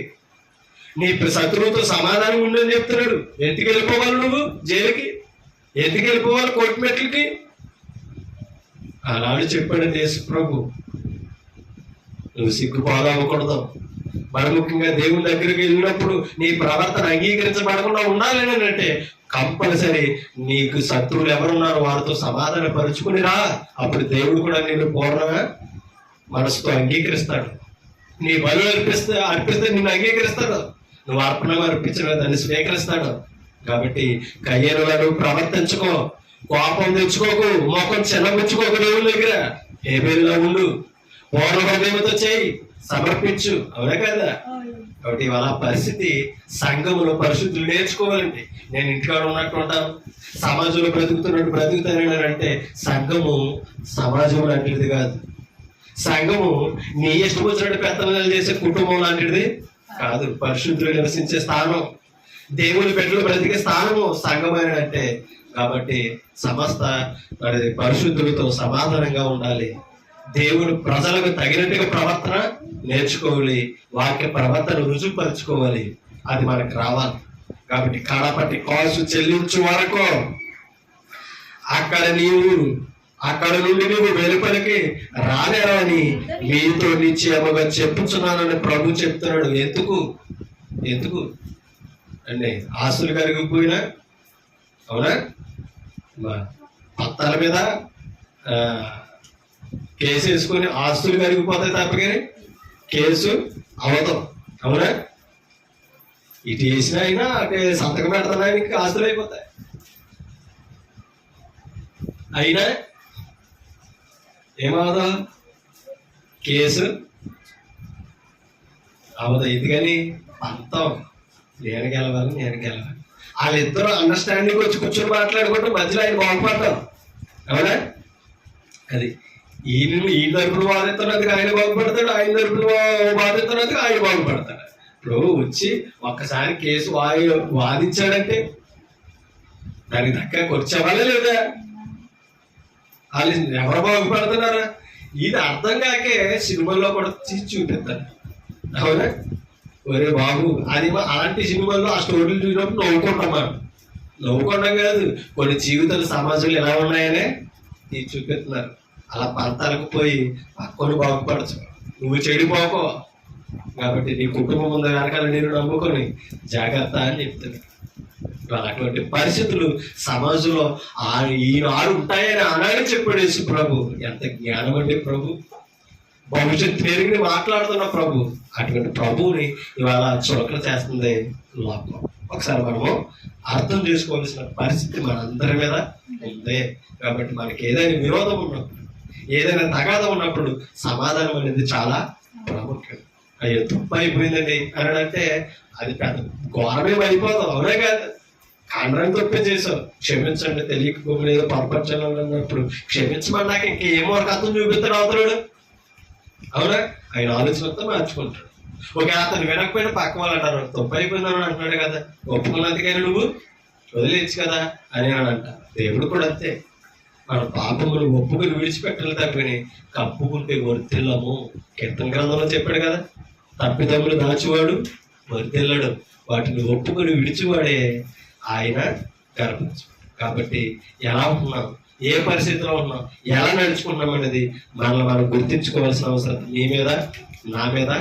నీ శత్రువుతో సమాధానం ఉండని చెప్తున్నాడు. ఎందుకు వెళ్ళిపోవాలి నువ్వు జైలుకి? ఎందుకు వెళ్ళిపోవాలి కోర్టు మెట్లకి? అలాంటి చెప్పాడు యేసు ప్రభు. నువ్వు సిగ్గుపాలవ్వకూడదు. మరి ముఖ్యంగా దేవుని దగ్గరికి వెళ్ళినప్పుడు నీ ప్రవర్తన అంగీకరించబడకుండా ఉండాలి అంటే కంపల్సరీ నీకు శత్రువులు ఎవరున్నారు వారితో సమాధాన పరుచుకుని రా. అప్పుడు దేవుడు కూడా నిన్ను పూర్ణంగా మనసుతో అంగీకరిస్తాడు. నీ బలు అర్పిస్తే నిన్ను అంగీకరిస్తాడు. నువ్వు అర్పణగా అర్పించిన దాన్ని స్వీకరిస్తాడు. కాబట్టి కయ్యేరులను ప్రవర్తించుకో, కోపం తెచ్చుకోకు, మోకం చిన్నపుచ్చుకోకు. దేవుని దగ్గర హేబేలులా ఉండు, పూర్ణ హృదయంతో చేయి, సమర్పించు. అవునా కదా? కాబట్టి ఇవాళ పరిస్థితి సంఘములో పరిశుద్ధులు నేర్చుకోవాలండి. నేను ఇంటికాడ ఉన్నట్టు ఉంటాను, సమాజంలో బ్రతుకుతానంటే సంఘము సమాజం లాంటిది కాదు. సంఘము నీ ఇష్టం వచ్చినట్టు పెత్తనాలు చేసే కుటుంబం లాంటిది కాదు. పరిశుద్ధులు నివసించే స్థానం, దేవుని బిడ్డలు బ్రతికే స్థానము సంఘమైన అంటే. కాబట్టి సమస్త పరిశుద్ధులతో సమాధానంగా ఉండాలి. దేవుని ప్రజలకు తగినట్టుగా ప్రవర్తన నేర్చుకోవాలి. వాక్య ప్రవర్తన రుజువుపరుచుకోవాలి. అది మనకు రావాలి. కాబట్టి కడపటి కాసు చెల్లించు వరకు అక్కడ నుండి నువ్వు వెలుపలికి రాలేరని మీతో నిశ్చయముగా చెప్పుచున్నానని ప్రభు చెప్తున్నాడు. ఎందుకు అంటే ఆస్తులు కరిగిపోయినా, అవునా, పత్తాల మీద కేసు వేసుకొని ఆస్తులు కరిగిపోతాయి తప్ప కానీ కేసు అవతం. అవునా? ఇటు వేసినా అయినా అటు సంతకం పెడతానా ఇంకా ఆస్తులు అయిపోతాయి. అయినా ఏమవదా? కేసు అవదా. ఎందుకని? పంతం, నేను గెలవాలి. వాళ్ళిద్దరూ అండర్స్టాండింగ్ వచ్చి కూర్చొని మాట్లాడుకుంటూ మధ్యలో ఆయన బాగుపడతాం. అవునా? అది ఈ తరపున బాధితున్నది ఆయన బాగుపడతాడు, ఆయన తరపున బాధితున్నది ఆయన బాగుపడతాడు. ఇప్పుడు వచ్చి ఒక్కసారి కేసు వాదించాడంటే దానికి దక్క వచ్చేవాళ్ళే లేదా? వాళ్ళు ఎవరు బాగుపడుతున్నారా? ఇది అర్థం కాకే సినిమాల్లో కూడా చూపిస్తారు. అవునా? ఒరే బాబు, అది అలాంటి సినిమాల్లో ఆ స్టోరీలు చూసినప్పుడు నవ్వుకుంటాం కాదు, కొన్ని జీవితాలు సమాజంలో ఎలా ఉన్నాయనే ఇది చూపిస్తున్నారు. అలా పంతాలకు పోయి పక్కను బాగుపడచ్చు, నువ్వు చెడిపోకో. కాబట్టి నీ కుటుంబం ముందు వెనకాల నేను నమ్ముకొని జాగ్రత్త అని చెప్తున్నాను. అటువంటి పరిస్థితులు సమాజంలో ఈనాడు ఉంటాయని ఆనాడే చెప్పాడు యేసు ప్రభు. ఎంత జ్ఞానం అండి ప్రభు! భవిష్యత్తు పెరిగి మాట్లాడుతున్న ప్రభు. అటువంటి ప్రభువుని ఇవాళ చులకన చేస్తుంది లోకం. ఒకసారి మనము అర్థం చేసుకోవాల్సిన పరిస్థితి మనందరి మీద ఉంది. కాబట్టి మనకి ఏదైనా విరోధం ఉన్నప్పుడు, ఏదైనా తగాదం ఉన్నప్పుడు సమాధానం అనేది చాలా ప్రాముఖ్యం. అయ్యో తప్పు అయిపోయిందండి అని అంటే అది పెద్ద ఘోరమేం అయిపోతాం. అవునే కాదు? కాండ్రాన్ని తప్పే చేసావు, క్షమించండి, తెలియకపోలేదు, పొరపరచాలన్నప్పుడు క్షమించమన్నాక ఇంకేమో అర్థం చూపిస్తాడు అవుతాడు. అవునా? ఆయన ఆలోచనతో మార్చుకుంటాడు. ఓకే, అతను వినకపోయినా పక్క వాళ్ళు అంటారు తప్పు అయిపోయిందని అంటున్నాడు కదా, ఒప్పుకున్నందుకైనా నువ్వు వదిలేచ్చు కదా అని అంట. దేవుడు కూడా అంతే. మన పాపములు ఒప్పుకుని విడిచిపెట్టాలి తప్పని కప్పుకుంటే వర్తిల్లము. కీర్తన గ్రంథంలో చెప్పాడు కదా, తప్పిదమ్ములు దాచివాడు వర్తిల్లడు, వాటిని ఒప్పుకొని విడిచివాడే ఆయన గర్భించు. కాబట్టి ఎలా ఉంటున్నాం, ఏ పరిస్థితిలో ఉన్నాం, ఎలా నడుచుకున్నాం అనేది మనల్ని మనం గుర్తించుకోవాల్సిన అవసరం నీ మీద నా మీద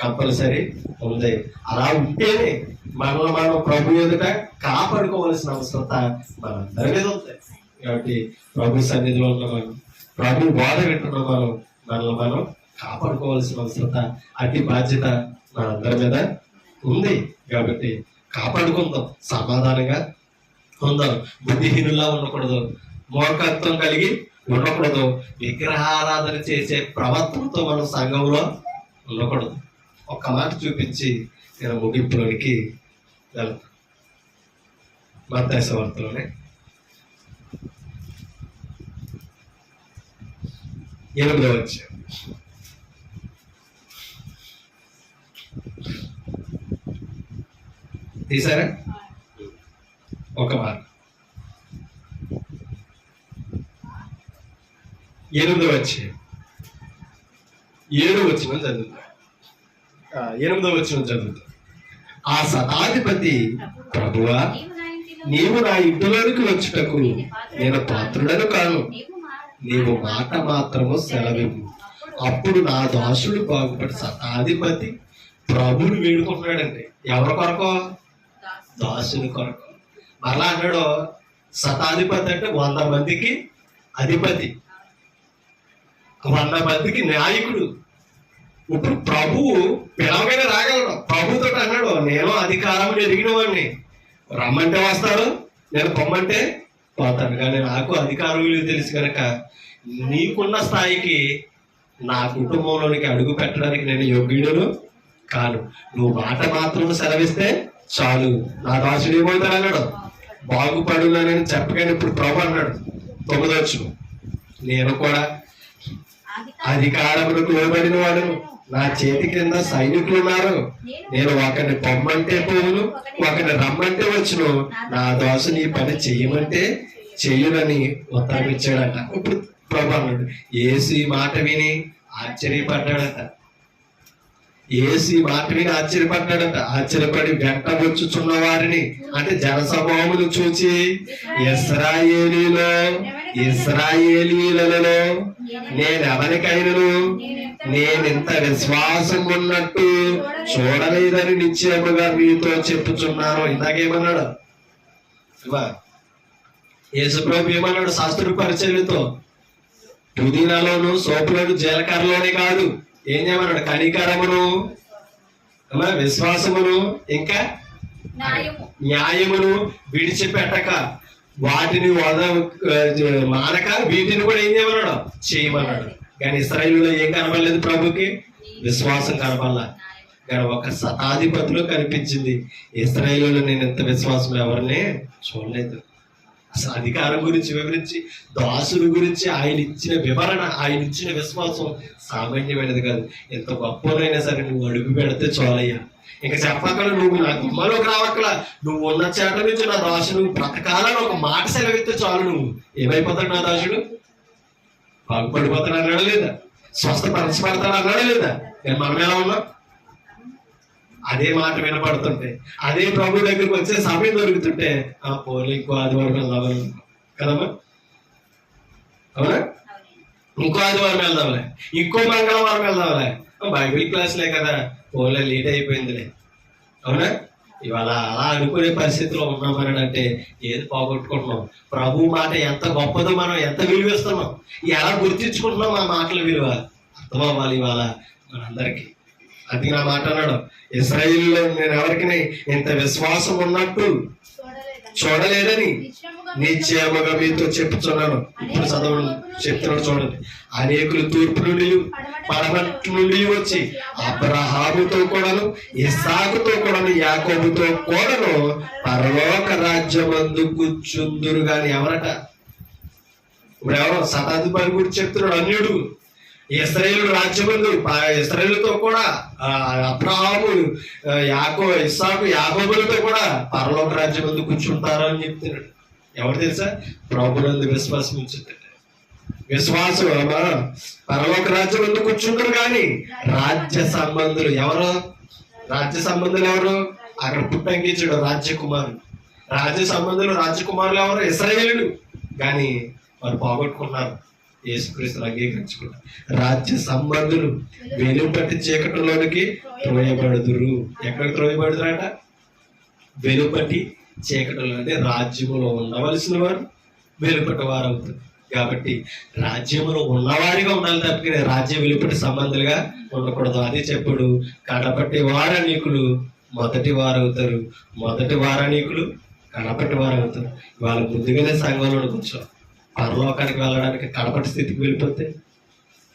కంపల్సరీ ఉంది. అలా ఉంటేనే మనల్ని మనం ప్రభు ఎదుట కాపాడుకోవాల్సిన అవసరత మనందరి మీద ఉంది. కాబట్టి ప్రభు సన్నిధిలో ఉన్న మనం, ప్రభు బోధ వింటున్న మనల్ని మనం కాపాడుకోవాల్సిన అవసరత, అతి బాధ్యత మనందరి మీద ఉంది. కాబట్టి కాపాడుకుందాం, సమాధానంగా ఉందో బుద్ధిహీనులా ఉండకూడదు, మూర్ఖత్వం కలిగి ఉండకూడదు, విగ్రహారాధన చేసే ప్రవర్తనతో మనం సంఘంలో ఉండకూడదు. ఒక్క మాట చూపించి నేను ముగింపులోనికి వెళ్తాను. మత్తయి సువార్తలోనే 8వ అధ్యాయం. తీసారా? ఒక మాట 8వ అధ్యాయం 7వ వచనం చదువుతా. 8వ వచనం చదువుతా. ఆ శతాధిపతి, ప్రభువా, నీవు నా ఇంటిలోనికి వచ్చుటకు నేను పాత్రుడను కాను, నీవు మాట మాత్రము సెలవివ్వు, అప్పుడు నా దాసుడు బాగుపడి. శతాధిపతి ప్రభుని వేడుకుంటున్నాడండి. ఎవరి కొరకు? దాసుని కొరకు. మరలా అన్నాడు, శతాధిపతి అంటే 100 మందికి అధిపతి, 100 మందికి నాయకుడు. ఇప్పుడు ప్రభువు పిలవగానే రాగలడు. ప్రభుతో అన్నాడు, నేను అధికారం ఎరిగిన వాడిని, రమ్మంటే వస్తాడు, నేను పొమ్మంటే పోతాను. కానీ నాకు అధికారం విలువ తెలుసు కనుక నీకున్న స్థాయికి నా కుటుంబంలోనికి అడుగు పెట్టడానికి నేను యోగ్యుడును కాను, నువ్వు మాట మాత్రం సెలవిస్తే చాలు, నా దాసుడు ఏమవుతాడు అన్నాడు, బాగుపడునని చెప్పగానే ఇప్పుడు ప్రభు అన్నాడు 9వ వచనం, నేను కూడా అధికారములకు లోబడిన వాడును, నా చేతి కింద సైనికులు ఉన్నారు, నేను ఒకరిని పొమ్మంటే పోవును, ఒకరిని రమ్మంటే వచ్చును, నా దాసుని ఈ పని చెయ్యమంటే చెయ్యునని ఉత్తరం ఇచ్చాడట. ఇప్పుడు ప్రభు అన్నాడు, యేసు ఈ మాట విని ఆశ్చర్యపడ్డాడట. యేసు ఈ మాట విని ఆశ్చర్యపడ్డాడట. ఆశ్చర్యపడి వెంట వచ్చుచున్న వారిని, అంటే జనసమూహమును చూచి, ఇశ్రాయేలీలలో నేనెవరికైనను నేనింత విశ్వాసం ఉన్నట్టు చూడలేదని నిశ్చయముగా మీతో చెప్పుచున్నాను. ఇందాకేమన్నాడు? యేసుప్రభు ఏమన్నాడు? శాస్త్రుడి పరిచర్యలతో పుదీనాలోను, సోపులోను, జీలకర్రలోనే కాదు, ఏం చేయమన్నాడు? కనికరమును, విశ్వాసమును, ఇంకా న్యాయమును విడిచిపెట్టక, వాటిని మానక, వీటిని కూడా ఏం చేయమన్నాడు? చేయమన్నాడు. కానీ ఇశ్రాయేలులో ఏం కనపడలేదు ప్రభుకి? విశ్వాసం కనపడలా. కానీ ఒక శతాధిపతిలో కనిపించింది. ఇశ్రాయేలులో నేను ఎంత విశ్వాసం ఎవరిని చూడలేదు. అసలు అధికారం గురించి వివరించి, దాసుని గురించి ఆయన ఇచ్చిన వివరణ, ఆయన ఇచ్చిన విశ్వాసం సామాన్యమైనది కాదు. ఎంత గొప్పనైనా సరే నువ్వు అడుగు పెడితే చాలయ్యా, ఇంకా చెప్పక్కల, నువ్వు నా గుమ్మలోకి రావక్కల, నువ్వు ఉన్న చేట నుంచి నా దాసుడు బ్రతకాలని ఒక మాట సెలవిస్తే చాలు, నువ్వు ఏమైపోతాడు? నా దాసుడు బాగుపడిపోతాడు అన్నాడు లేదా? స్వస్థపరచబడతాడు అన్నాడు లేదా? నేను మనం ఎలా ఉన్నాం? అదే మాట వినపడుతుంటే, అదే ప్రభు దగ్గరికి వచ్చే సమయం దొరుకుతుంటే, పోలీ ఇంకో ఆదివారం వెళ్దామని కదమ్మా, అవునా? ఇంకో ఆదివారం వెళ్దాంలే, ఇంకో మంగళవారం వెళ్దాంలే, బైబిల్ క్లాస్లే కదా, పోలే లేట్ అయిపోయిందిలే, అవునా? ఇవాళ అలా అనుకునే పరిస్థితిలో ఉన్నామని అంటే ఏది పోగొట్టుకుంటున్నాం? ప్రభు మాట ఎంత గొప్పదో మనం ఎంత విలువిస్తున్నాం, ఎలా గుర్తించుకుంటున్నాం ఆ మాటల విలువ అర్థం అవ్వాలి ఇవాళ మనందరికీ. అది నా మాట అన్నాడు, ఇశ్రాయేలులో నేను ఎవరికి ఇంత విశ్వాసం ఉన్నట్టు చూడలేదని నిశ్చయముగా మీతో చెప్పుచున్నాను. ఇప్పుడు చదవండి, చెప్తున్నాడు చూడండి. అనేకులు తూర్పు నుండి, పడమటి నుండి వచ్చి అబ్రహాముతో కూడాను, ఇస్సాకుతో కూడాను, యాకోబుతో కూడాను పరలోక రాజ్యమందు కూర్చుందురు. గాని ఎవరట? ఇప్పుడు ఎవరో శతాధిపతి గురించి చెప్తున్నాడు. అన్యుడు ఇశ్రాయేలు రాజ్యమందు, ఇశ్రాయేలుతో కూడా అబ్రహాము, ఇస్సాకు, యాకోబులతో కూడా పరలోక రాజ్యమందు కూర్చుంటారు అని చెప్తున్నాడు. ఎవరు తెలుసా? ప్రభునందు విశ్వాసం ఉంచుతాడు. విశ్వాసం పరలోక రాజ్యం ఎందుకు కూర్చుంటారు. కానీ రాజ్య సంబంధులు ఎవరు? రాజ్య సంబంధులు ఎవరు? అక్కడ పుట్టంకించాడు రాజ్యకుమారుడు. రాజ్య సంబంధులు, రాజ్యకుమారులు ఎవరు? ఇశ్రాయేలుడు. కానీ వారు పోగొట్టుకున్నారు, యేసుక్రీస్తును అంగీకరించుకున్నారు. రాజ్య సంబంధులు వెలుపటి చీకటిలోనికి త్రోయబడుదురు. ఎక్కడికి త్రోయబడుతురాట? వెలుపటి చీకటిలో. అంటే రాజ్యములో ఉండవలసిన వారు వెలుపటి వారు అవుతారు. కాబట్టి రాజ్యములో ఉన్నవారిగా ఉండాలి తప్ప రాజ్యం వెలుపటి సంబంధాలుగా ఉండకూడదు. అదే చెప్పుడు, కడపటి వారనీకులు మొదటి వారు అవుతారు, మొదటి వారనీకులు కడపటి వారు అవుతారు. వాళ్ళ ముందుగానే సంఘంలో కూర్చో పరలోకానికి వెళ్ళడానికి కడపటి స్థితికి వెళ్ళిపోతే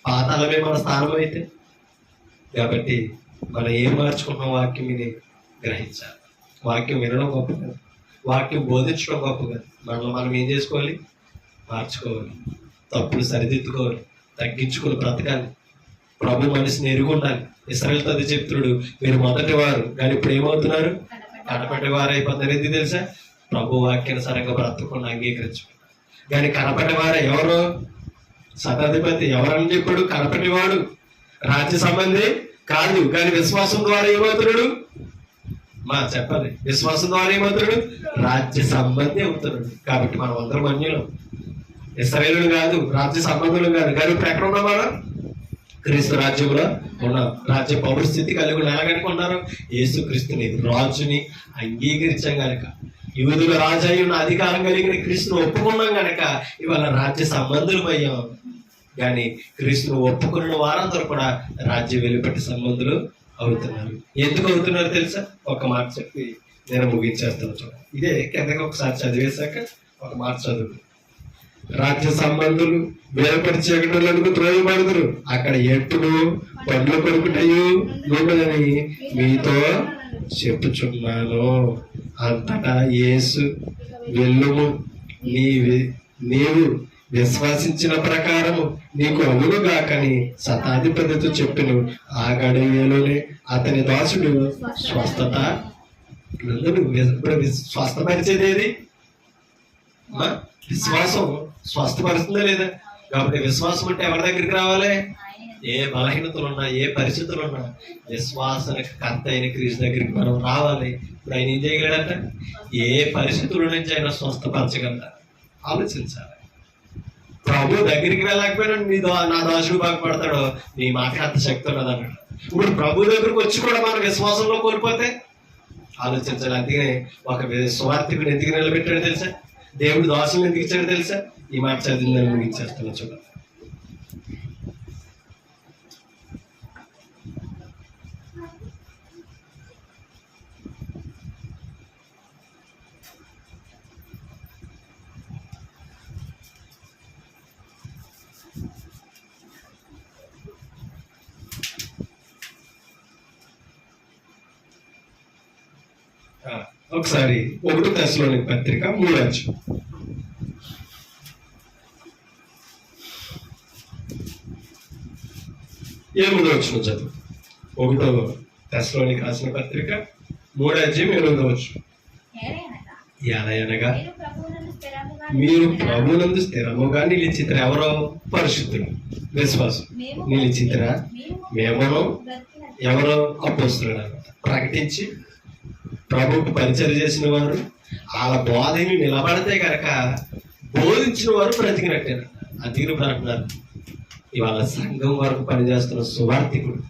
పాతాళమే మన స్థానం అయితే. కాబట్టి మనం ఏం మార్చుకున్నాం? వాక్యం విని గ్రహించాలి. వాక్యం వినడం గొప్ప కాదు, వాక్యం బోధించడం గొప్ప కాదు. మనం ఏం చేసుకోవాలి? మార్చుకోవాలి, తప్పులు సరిదిద్దుకోవాలి, తగ్గించుకొని బ్రతకాలి. ప్రభు మనిషిని ఎరుగుండాలి. ఇశ్రాయేలుతో అది చెప్తున్నాడు, మీరు మొదటి వారు కానీ ఇప్పుడు ఏమవుతున్నారు? కడపటి వారు అయిపోతున్నారు. ఎందుకు తెలుసా? ప్రభు వాక్యానుసారంగా బ్రతకుండా అంగీకరించుకున్నారు. కానీ కనపటి వారే ఎవరు? శతాధిపతి ఎవరని చెప్పాడు? కనపటి వాడు, రాజ్య సంబంధి కాదు. కానీ విశ్వాసం ద్వారా ఏమవుతున్నాడు? చెప్పాలి, విశ్వాసం ద్వారా ఏమవుతున్నాడు? రాజ్య సంబంధి అవుతున్నాడు. కాబట్టి మనం అందరం అన్యులం, ఇశ్రాయేలులు కాదు, రాజ్య సంబంధులు కాదు. కానీ ఇప్పుడు ఎక్కడ ఉన్నాం? మనం క్రీస్తు రాజ్యంలో ఉన్నాం. రాజ్య పౌరస్థితి కలిగి ఎలాగనుక ఉన్నారు? యేసు క్రీస్తుని రాజుని అంగీకరించాం గనక, యూదుల రాజు అయి ఉన్న అధికారం కలిగిన క్రీస్తును ఒప్పుకున్నాం గనక ఇవాళ రాజ్య సంబంధులు అయ్యాం. కానీ క్రీస్తును ఒప్పుకున్న వారందరూ కూడా రాజ్య వెలుపటి సంబంధులు అవుతున్నారు. ఎందుకు అవుతున్నారు తెలుసా? ఒక మాట చెప్పి నేను ముగించేస్తాను. చూడండి, ఇదే కిందకి ఒకసారి చదివేశాక ఒక మాట చదువు. రాజ్య సంబంధులు వేలపడి చీకటిలోనికి త్రోయబడుదురు, అక్కడ ఎప్పుడు పండ్ల కొరుకుటయు ఉండదని మీతో చెప్పుచున్నాను. అంతటా యేసు వెళ్ళుము, నీవు విశ్వాసించిన ప్రకారము నీకు అగునుగాకని శతాధిపతితో చెప్పిను. ఆ గడియలోనే అతని దాసుడు స్వస్థత. ఇప్పుడు స్వస్థపరిచేది ఏది? విశ్వాసం స్వస్థపరుస్తుందా లేదా? కాబట్టి విశ్వాసం అంటే ఎవరి దగ్గరికి రావాలి? ఏ బలహీనతలున్నా, ఏ పరిస్థితులున్నా విశ్వాసానికి కర్త అయిన క్రీస్తు దగ్గరికి మనం రావాలి. ఇప్పుడు ఆయన ఏం చేయగలడంట? ఏ పరిస్థితుల నుంచి అయినా స్వస్థపరచగలట. ఆలోచించాలి. ప్రభు దగ్గరికి వెళ్ళకపోయినా నా దాసుడు బాగుపడతాడో, నీ మాటకి అంత శక్తి ఉన్నది అన్నాడు. ఇప్పుడు ప్రభు దగ్గరకు వచ్చి కూడా మన విశ్వాసంలో కోల్పోతే ఆలోచించాలి. అందుకనే ఒక స్వార్థికుడు ఎందుకు నిలబెట్టాడు తెలుసా? దేవుడు దాసులను ఎందుకు ఇచ్చాడు తెలుసా? ఈ మాట చదివిందని ముగించేస్తున్నా. చూడండి, ఒకసారి 1 తెస్సలోనికీ పత్రిక 3వ అధ్యాయం 8వ వచనం చదువు. 1 తెస్సలోనికీ రాసిన పత్రిక 3వ అధ్యాయం 8వ వచనం. ఎలాగనగా మీరు ప్రభువునందు స్థిరముగా నిలిచితిరా. ఎవరో? పరిశుద్ధులు, విశ్వాసం నిలిచితిరా. మేమను ఎవరో? అపోస్తలులు అన్నమాట. ప్రకటించి ప్రభువుకు పరిచయం చేసిన వారు, వాళ్ళ బోధని నిలబడితే కనుక బోధించిన వారు బ్రతికినట్టేనా? అందుకని అంటున్నారు, ఇవాళ సంఘం వరకు పనిచేస్తున్న సువార్థికుడు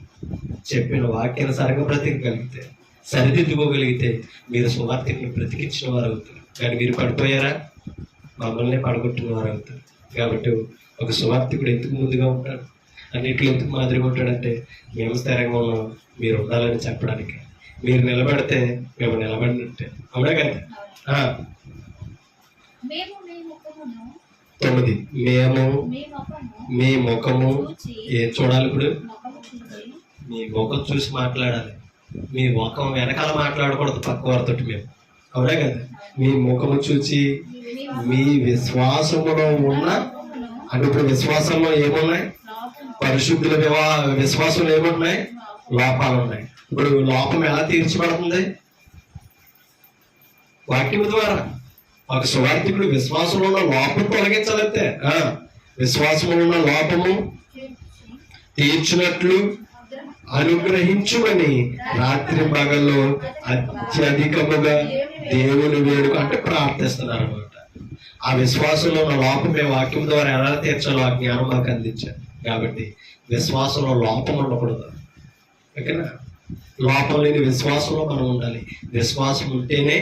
చెప్పిన వాక్యానుసారంగా బ్రతికగలిగితే, సరిదిద్దుకోగలిగితే మీరు సువార్థికుని బ్రతికించిన వారు అవుతారు. కానీ మీరు పడిపోయారా? మమ్మల్ని పడగొట్టిన వారు అవుతారు. కాబట్టి ఒక సువార్థికుడు ఎందుకు ముందుగా ఉంటాడు, అన్నింటిలో ఎందుకు మాదిరిగా ఉంటాడంటే, మేము స్థిరంగా ఉన్నాం, మీరు ఉండాలని చెప్పడానికి. మీరు నిలబడితే మేము నిలబడినట్టే. అవునా కదా? 9 మేము మీ ముఖము చూడాలి. ఇప్పుడు మీ ముఖం చూసి మాట్లాడాలి. మీ ముఖం వెనకాల మాట్లాడకూడదు పక్క వారితో మేము. అవునా కదా? మీ ముఖము చూసి మీ విశ్వాసములో ఉన్న, అంటే ఇప్పుడు విశ్వాసంలో ఏమున్నాయి? పరిశుద్ధుల విశ్వాసంలో ఏమున్నాయి? లోపాలు ఉన్నాయి. ఇప్పుడు లోపం ఎలా తీర్చబడుతుంది? వాక్యం ద్వారా. ఒక సువార్థికుడు విశ్వాసంలో ఉన్న లోపం తొలగించాలంటే, విశ్వాసంలో ఉన్న లోపము తీర్చినట్లు అనుగ్రహించుమని రాత్రి పగల్లో అత్యధికముగా దేవుని వేడుక అంటే ప్రార్థిస్తున్నారు అనమాట. ఆ విశ్వాసంలో ఉన్న లోపమే వాక్యం ద్వారా ఎలా తీర్చాలో ఆ జ్ఞానం మాకు అందించారు. కాబట్టి విశ్వాసంలో లోపం ఉండకూడదు. ఓకేనా? లోపం లేని విశ్వాసంలో మనం ఉండాలి. విశ్వాసం ఉంటేనే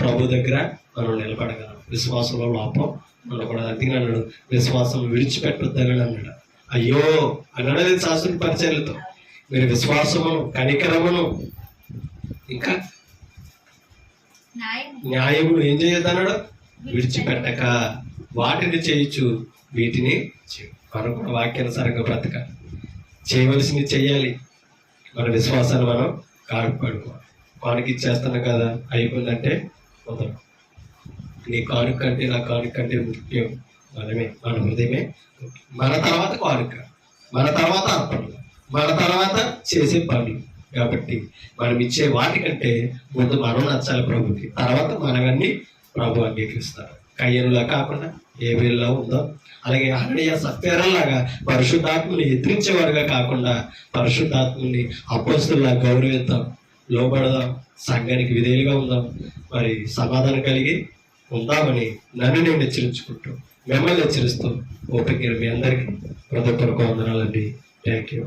ప్రభు దగ్గర మనం నిలబడగలం. విశ్వాసంలో లోపం ఉండకూడదు. అందుకని అన్నాడు, విశ్వాసం విడిచిపెట్టొద్దని అన్నాడు. అయ్యో అన్నాడు శాస్త్ర పరిచయాలతో. మీరు విశ్వాసమును, కనికరమును, ఇంకా న్యాయములు ఏం చేయొద్దన్నాడు? విడిచిపెట్టక వాటిని చేయొచ్చు, వీటిని మనం కూడా వాక్యానుసారంగా బ్రతకాలి. చేయవలసింది చెయ్యాలి. మన విశ్వాసాన్ని మనం కాపాడుకోవాలి. కానుక ఇచ్చేస్తున్నాం కదా, అయిపోయిందంటే వదలం. నీ కానుక కంటే నా కానుక కంటే ముఖ్యం మనమే, మన హృదయమే. మన తర్వాత కానుక, మన తర్వాత అర్పణలు, మన తర్వాత చేసే పనులు. కాబట్టి మనం ఇచ్చే వాటికంటే ముందు మనం నచ్చాలి ప్రభుకి, తర్వాత మనవన్నీ ప్రభు అంగీకరిస్తారు. కయ్యనులా కాకుండా ఏబేలులా ఉందో, అలాగే హనన్య సప్ఫీరాలాగా పరిశుద్ధాత్మని ఎదిరించేవారుగా కాకుండా పరిశుద్ధాత్మని అపోస్తుల్లా గౌరవిద్దాం, లోబడదాం, సంఘానికి విధేయులుగా ఉందాం, మరి సమాధానం కలిగి ఉందామని నన్ను నేను హెచ్చరించుకుంటూ, మిమ్మల్ని హెచ్చరిస్తూ ఓపిక మీ అందరికీ హృదయపూర్వక వందనాలండి. Thank you.